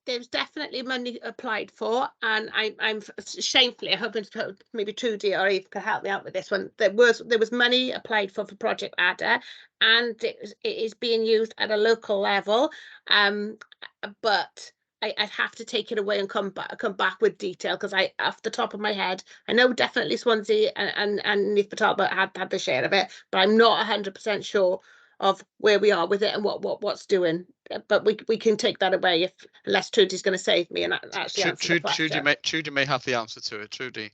There's definitely money applied for, and I'm shamefully hoping to maybe Trudy or Eve could help me out with this one. There was money applied for Project Adder, and it is being used at a local level. But I'd have to take it away and come back with detail, because I, off the top of my head, I know definitely Swansea and Neath Patalba had their share of it, but I'm not 100% sure of where we are with it and what's doing. But we can take that away unless Trudy's going to save me and actually answer the question. Trudy may have the answer to it. Trudy.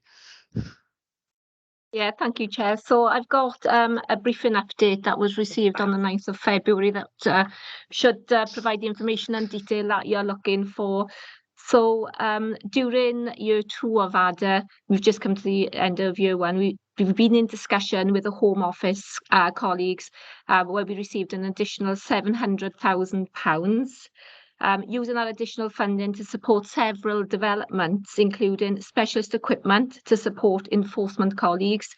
Yeah, thank you, Chair. So I've got a briefing update that was received on the 9th of February that should provide the information and detail that you're looking for. So during year 2 of ADA, we've just come to the end of year 1. We've been in discussion with the Home Office colleagues where we received an additional £700,000. Using that additional funding to support several developments, including specialist equipment to support enforcement colleagues,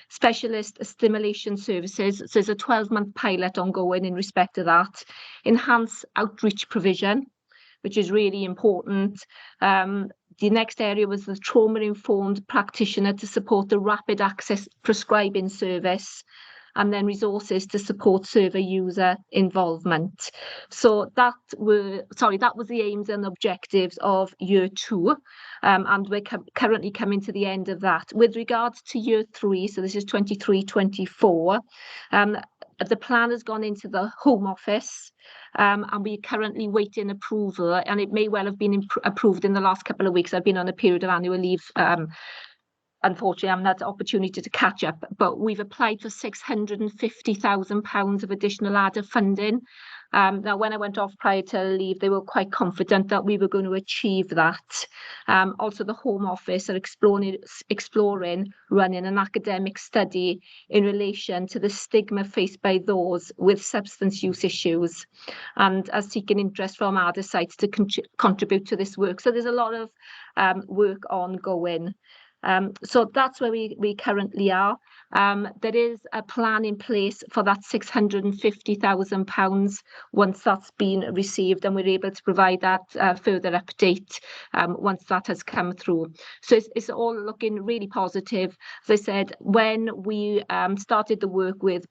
specialist stimulation services. So there's a 12-month pilot ongoing in respect to that. Enhanced outreach provision, which is really important. The next area was the trauma-informed practitioner to support the rapid access prescribing service, and then resources to support server user involvement. So that was the aims and objectives of year 2, and we're currently coming to the end of that. With regards to year 3, so this is 23-24, the plan has gone into the Home Office, and we're currently waiting approval, and it may well have been approved in the last couple of weeks. I've been on a period of annual leave. Unfortunately, I haven't had the opportunity to catch up, but we've applied for £650,000 of additional ADA funding. Now, when I went off prior to leave, they were quite confident that we were going to achieve that. Also, the Home Office are exploring running an academic study in relation to the stigma faced by those with substance use issues, and are seeking interest from ADA sites to contribute to this work. So there's a lot of work ongoing. So that's where we currently are. There is a plan in place for that £650,000 once that's been received, and we're able to provide that further update once that has come through. So it's all looking really positive. As I said, when we started the work with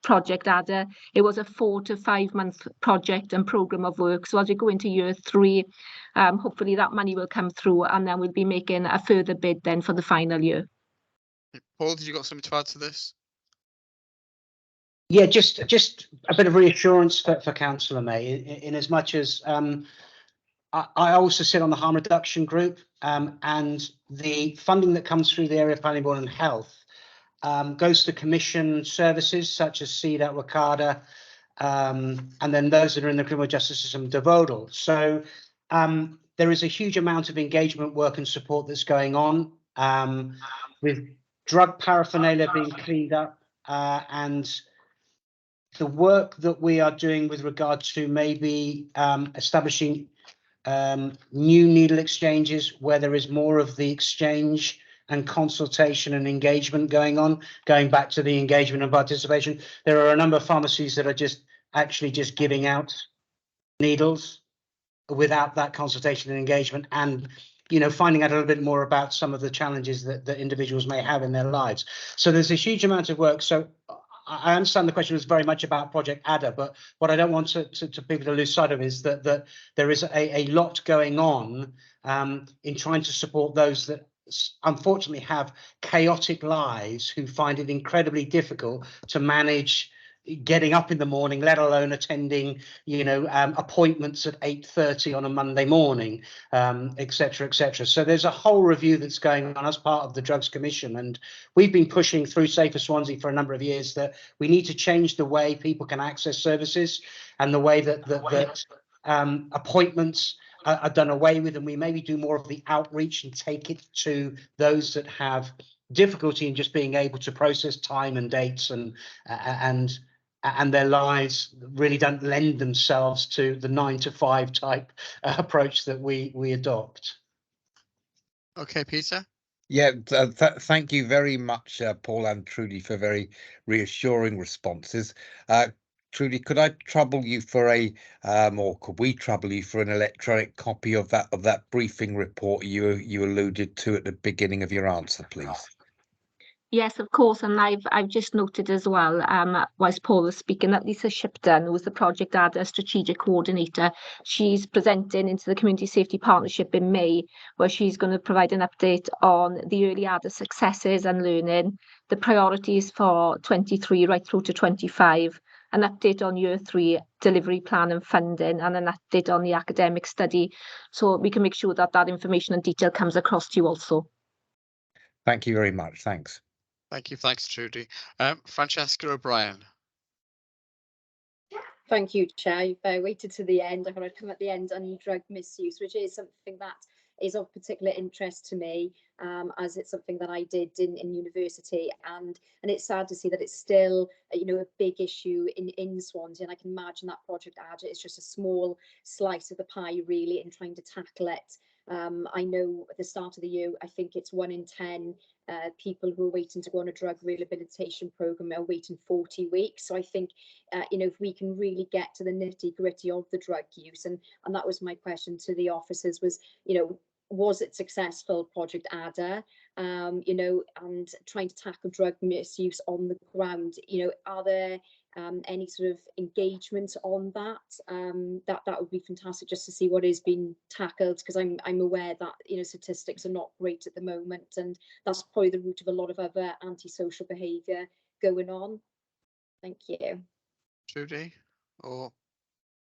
Project Adder, it was a 4 to 5 month project and programme of work. So as we go into year 3, hopefully that money will come through, and then we'll be making a further bid then for the final year. Paul, did you got something to add to this? Yeah, just a bit of reassurance for Councillor May, in as much as I also sit on the harm reduction group, and the funding that comes through the area planning board and health goes to commission services such as CEDA, WCADA, and then those that are in the criminal justice system, Devodal. So there is a huge amount of engagement work and support that's going on with drug paraphernalia being cleaned up, and the work that we are doing with regard to maybe establishing new needle exchanges where there is more of the exchange and consultation and engagement going on, going back to the engagement and participation. There are a number of pharmacies that are just giving out needles without that consultation and engagement, and finding out a little bit more about some of the challenges that individuals may have in their lives. So there's a huge amount of work. So I understand the question was very much about Project Adder, but what I don't want to people to lose sight of is that there is a lot going on in trying to support those that unfortunately have chaotic lives, who find it incredibly difficult to manage getting up in the morning, let alone attending, appointments at 8:30 on a Monday morning, etc., etc. So there's a whole review that's going on as part of the Drugs Commission, and we've been pushing through Safer Swansea for a number of years that we need to change the way people can access services and the way that appointments are done away with, and we maybe do more of the outreach and take it to those that have difficulty in just being able to process time and dates, and their lives really don't lend themselves to the 9-to-5 type approach that we adopt. Okay, Peter. Yeah, thank you very much, Paul and Trudy, for very reassuring responses. Trudy, could I trouble you for or could we trouble you for an electronic copy of that briefing report you alluded to at the beginning of your answer, please? Yes, of course, and I've just noted as well, whilst Paul was speaking, that Lisa Shipton, who was the Project Adder Strategic Coordinator, she's presenting into the Community Safety Partnership in May, where she's going to provide an update on the early adder successes and learning, the priorities for 23 right through to 25, an update on Year 3 delivery plan and funding, and an update on the academic study, so we can make sure that that information and detail comes across to you also. Thank you very much. Thanks. Thank you. Thanks, Trudy. Francesca O'Brien. Thank you, Chair. You've waited to the end. I'm going to come at the end on drug misuse, which is something that is of particular interest to me, as it's something that I did in university, and it's sad to see that it's still a big issue in Swansea, and I can imagine that Project Adder is just a small slice of the pie really in trying to tackle it. I know at the start of the year, I think it's 1 in 10 people who are waiting to go on a drug rehabilitation program are waiting 40 weeks. So I think, if we can really get to the nitty gritty of the drug use, and that was my question to the officers was, was it successful, Project Adder, and trying to tackle drug misuse on the ground, are there any sort of engagement on that? That would be fantastic just to see what is being tackled, because I'm aware that statistics are not great at the moment, and that's probably the root of a lot of other antisocial behaviour going on. Thank you. Trudy or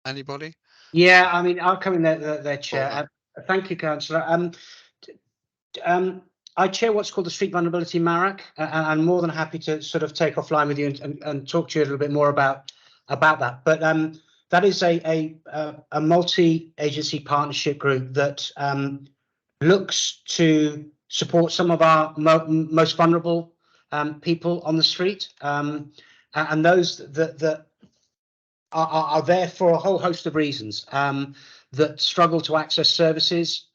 anybody? Yeah, I mean, I'll come in there, Chair. Thank you, Councillor. I chair what's called the Street Vulnerability MARAC, and I'm more than happy to sort of take offline with you and talk to you a little bit more about that. But that is a multi-agency partnership group that looks to support some of our most vulnerable people on the street, and those that are there for a whole host of reasons, that struggle to access services,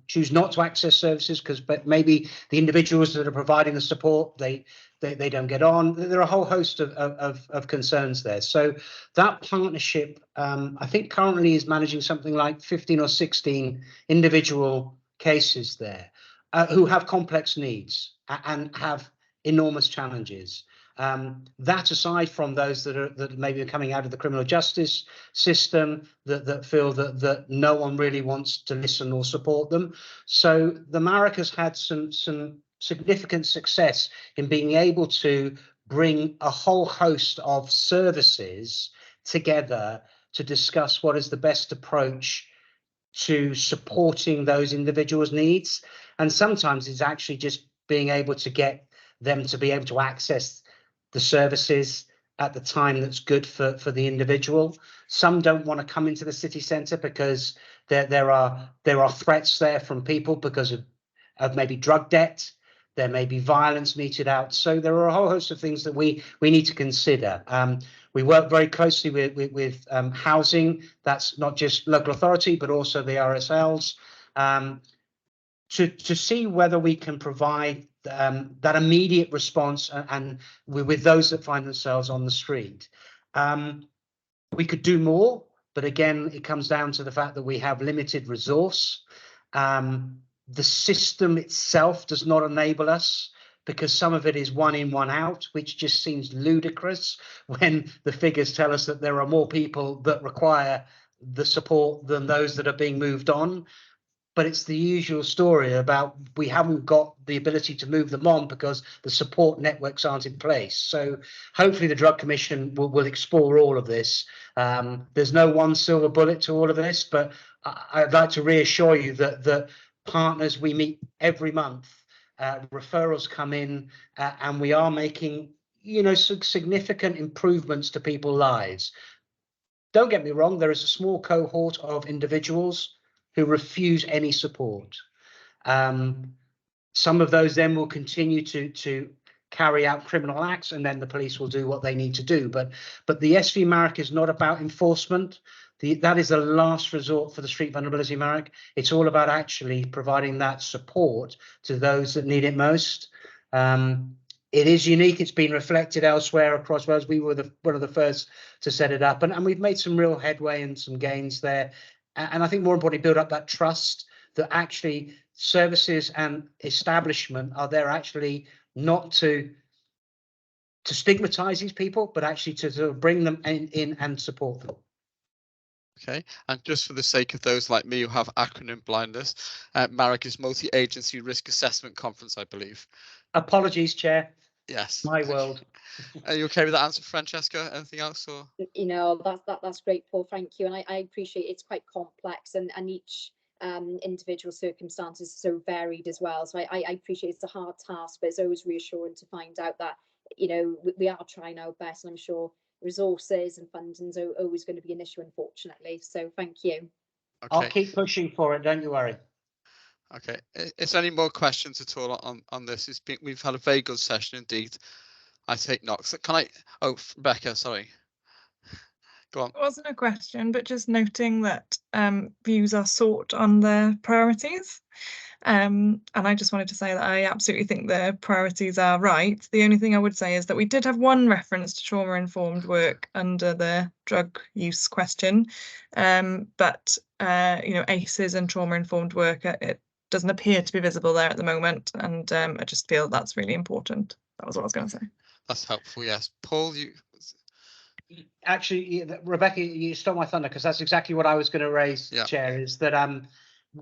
choose not to access services but maybe the individuals that are providing the support, they don't get on. There are a whole host of concerns there. So that partnership, I think currently is managing something like 15 or 16 individual cases there, who have complex needs and have enormous challenges. That aside from those that maybe are coming out of the criminal justice system, that feel that no one really wants to listen or support them. So the MARAC has had some significant success in being able to bring a whole host of services together to discuss what is the best approach to supporting those individuals' needs. And sometimes it's actually just being able to get them to be able to access the services at the time that's good for the individual. Some don't want to come into the city centre because there are threats there from people because of maybe drug debt. There may be violence meted out. So there are a whole host of things that we need to consider. We work very closely with housing. That's not just local authority, but also the RSLs, to see whether we can provide that immediate response and with those that find themselves on the street. We could do more, but again, it comes down to the fact that we have limited resource. The system itself does not enable us, because some of it is one in, one out, which just seems ludicrous when the figures tell us that there are more people that require the support than those that are being moved on. But it's the usual story about we haven't got the ability to move them on because the support networks aren't in place. So hopefully the Drug Commission will explore all of this. There's no one silver bullet to all of this, but I'd like to reassure you that the partners we meet every month, referrals come in, and we are making, you know, significant improvements to people's lives. Don't get me wrong, there is a small cohort of individuals who refuse any support. Some of those then will continue to carry out criminal acts, and then the police will do what they need to do. But the SV Marek is not about enforcement. That is the last resort for the street vulnerability Marek. It's all about actually providing that support to those that need it most. It is unique. It's been reflected elsewhere across Wales. We were one of the first to set it up, and we've made some real headway and some gains there. And I think more importantly, build up that trust that actually services and establishment are there actually not to stigmatize these people, but actually to sort of bring them in and support them. Okay, and just for the sake of those like me who have acronym blindness, Marek is Multi-Agency Risk Assessment Conference, I believe. Apologies, Chair. Yes. My world. Are you okay with that answer, Francesca? Anything else? Or You know, that's great, Paul. Thank you. And I appreciate it's quite complex, and each individual circumstances are so varied as well. So I appreciate it's a hard task, but it's always reassuring to find out that, you know, we are trying our best, and I'm sure resources and funding's are always going to be an issue, unfortunately. So thank you. okay. I'll keep pushing for it, don't you worry. Okay. Is there any more questions at all on this? We've had a very good session indeed. I take knocks. Can I? Oh, Rebecca, sorry. Go on. It wasn't a question, but just noting that views are sought on their priorities. And I just wanted to say that I absolutely think their priorities are right. The only thing I would say is that we did have one reference to trauma-informed work under the drug use question, but you know, ACEs and trauma-informed work, it doesn't appear to be visible there at the moment, and I just feel that's really important. That was what I was going to say. That's helpful. Yes, Paul, you. Actually, Rebecca, you stole my thunder, because that's exactly what I was going to raise, yeah. Chair, is that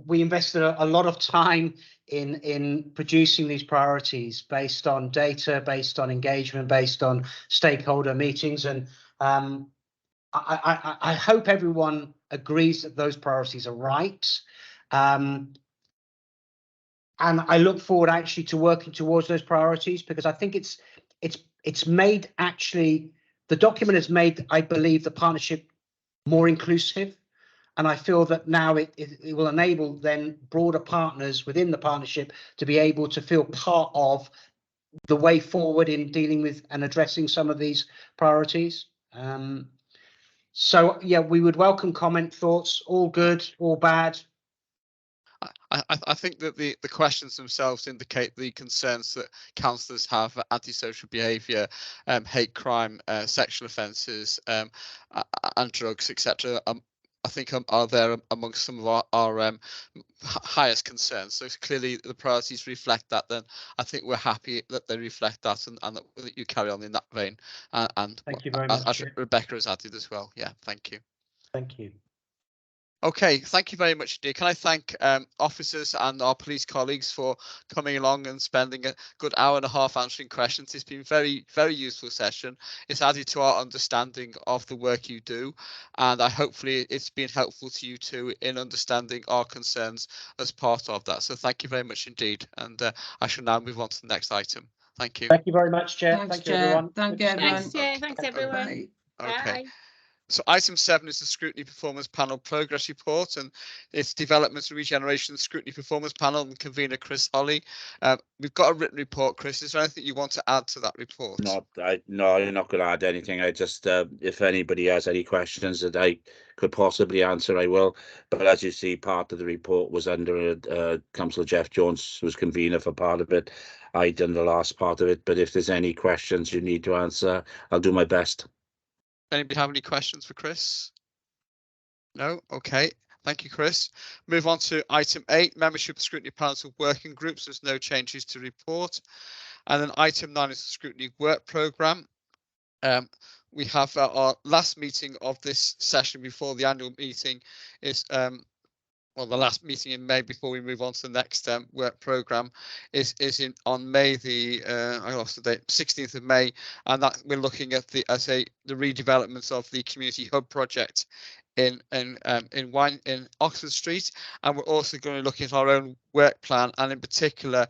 we invested a lot of time in producing these priorities based on data, based on engagement, based on stakeholder meetings, and I hope everyone agrees that those priorities are right. And I look forward actually to working towards those priorities, because I think it's made actually. The document has made, I believe, the partnership more inclusive, and I feel that now it will enable then broader partners within the partnership to be able to feel part of the way forward in dealing with and addressing some of these priorities. So yeah, we would welcome comment, thoughts, all good, all bad. I think that the questions themselves indicate the concerns that councillors have: antisocial behaviour, hate crime, sexual offences, and drugs, etc. I think are there amongst some of our highest concerns. So clearly the priorities reflect that. Then I think we're happy that they reflect that, and that you carry on in that vein. And thank you very much, as Rebecca has added as well. Yeah, thank you. Thank you. Okay, thank you very much indeed. Can I thank officers and our police colleagues for coming along and spending a good hour and a half answering questions. It's been very, very useful session. It's added to our understanding of the work you do, and hopefully it's been helpful to you too in understanding our concerns as part of that. So thank you very much indeed. And I shall now move on to the next item. Thank you. Thank you very much, Chair. Thanks, Thank you, Chair. everyone. Thank you, everyone. Thanks, Chair. Thanks, everyone. Bye. Okay. Bye. So item 7 is the Scrutiny Performance Panel Progress Report, and it's Development and Regeneration Scrutiny Performance Panel and convener Chris Holly. We've got a written report, Chris. Is there anything you want to add to that report? No, you're not going to add anything. I just, if anybody has any questions that I could possibly answer, I will. But as you see, part of the report was under Councillor Jeff Jones, who was convener for part of it. I done the last part of it. But if there's any questions you need to answer, I'll do my best. Anybody have any questions for Chris? No? Okay. Thank you, Chris. Move on to item 8, membership of scrutiny panels of working groups. There's no changes to report. And then item 9 is the scrutiny work programme. We have our last meeting of this session before the annual meeting is well, the last meeting in May before we move on to the next work programme is on May the I lost the date, 16th of May, and that we're looking at the redevelopment of the community hub project in Oxford Street, and we're also going to look at our own work plan and in particular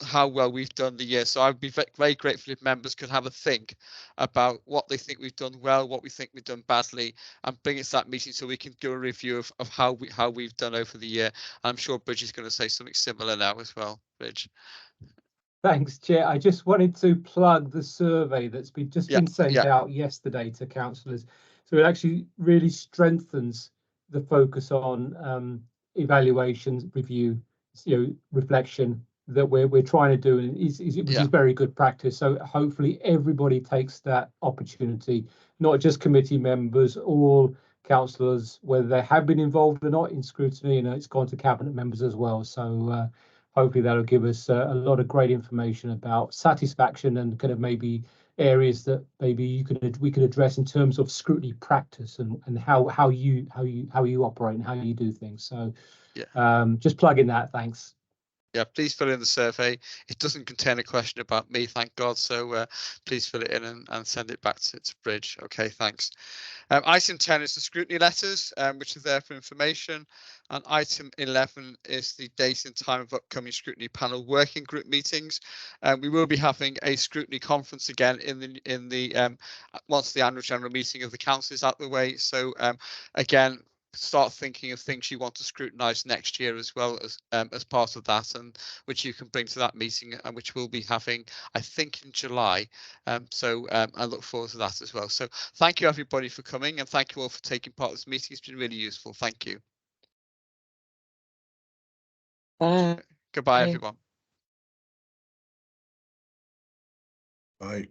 how well we've done the year. So I'd be very grateful if members could have a think about what they think we've done well, what we think we've done badly, and bring it to that meeting so we can do a review of how we've done over the year. I'm sure Bridge is going to say something similar now as well. Bridge. Thanks, Chair. I just wanted to plug the survey that's been been sent out yesterday to councillors. So it actually really strengthens the focus on evaluations, review, reflection that we're trying to do, and which is very good practice. So hopefully everybody takes that opportunity, not just committee members, all councillors, whether they have been involved or not in scrutiny, and it's gone to cabinet members as well. So hopefully that'll give us a lot of great information about satisfaction and kind of maybe areas that maybe we could address in terms of scrutiny practice and how you operate and how you do things. So just plug in that. Thanks. Yeah, please fill in the survey. It doesn't contain a question about me, thank God. So please fill it in and send it back to Bridge. Okay, thanks. Item 10 is the scrutiny letters, which are there for information. And item 11 is the date and time of upcoming scrutiny panel working group meetings. We will be having a scrutiny conference again in the once the annual general meeting of the council is out the way. So again, start thinking of things you want to scrutinise next year as well as part of that, and which you can bring to that meeting and which we'll be having, I think, in July. So I look forward to that as well. So thank you everybody for coming, and thank you all for taking part in this meeting. It's been really useful. Thank you. Goodbye, everyone. Bye.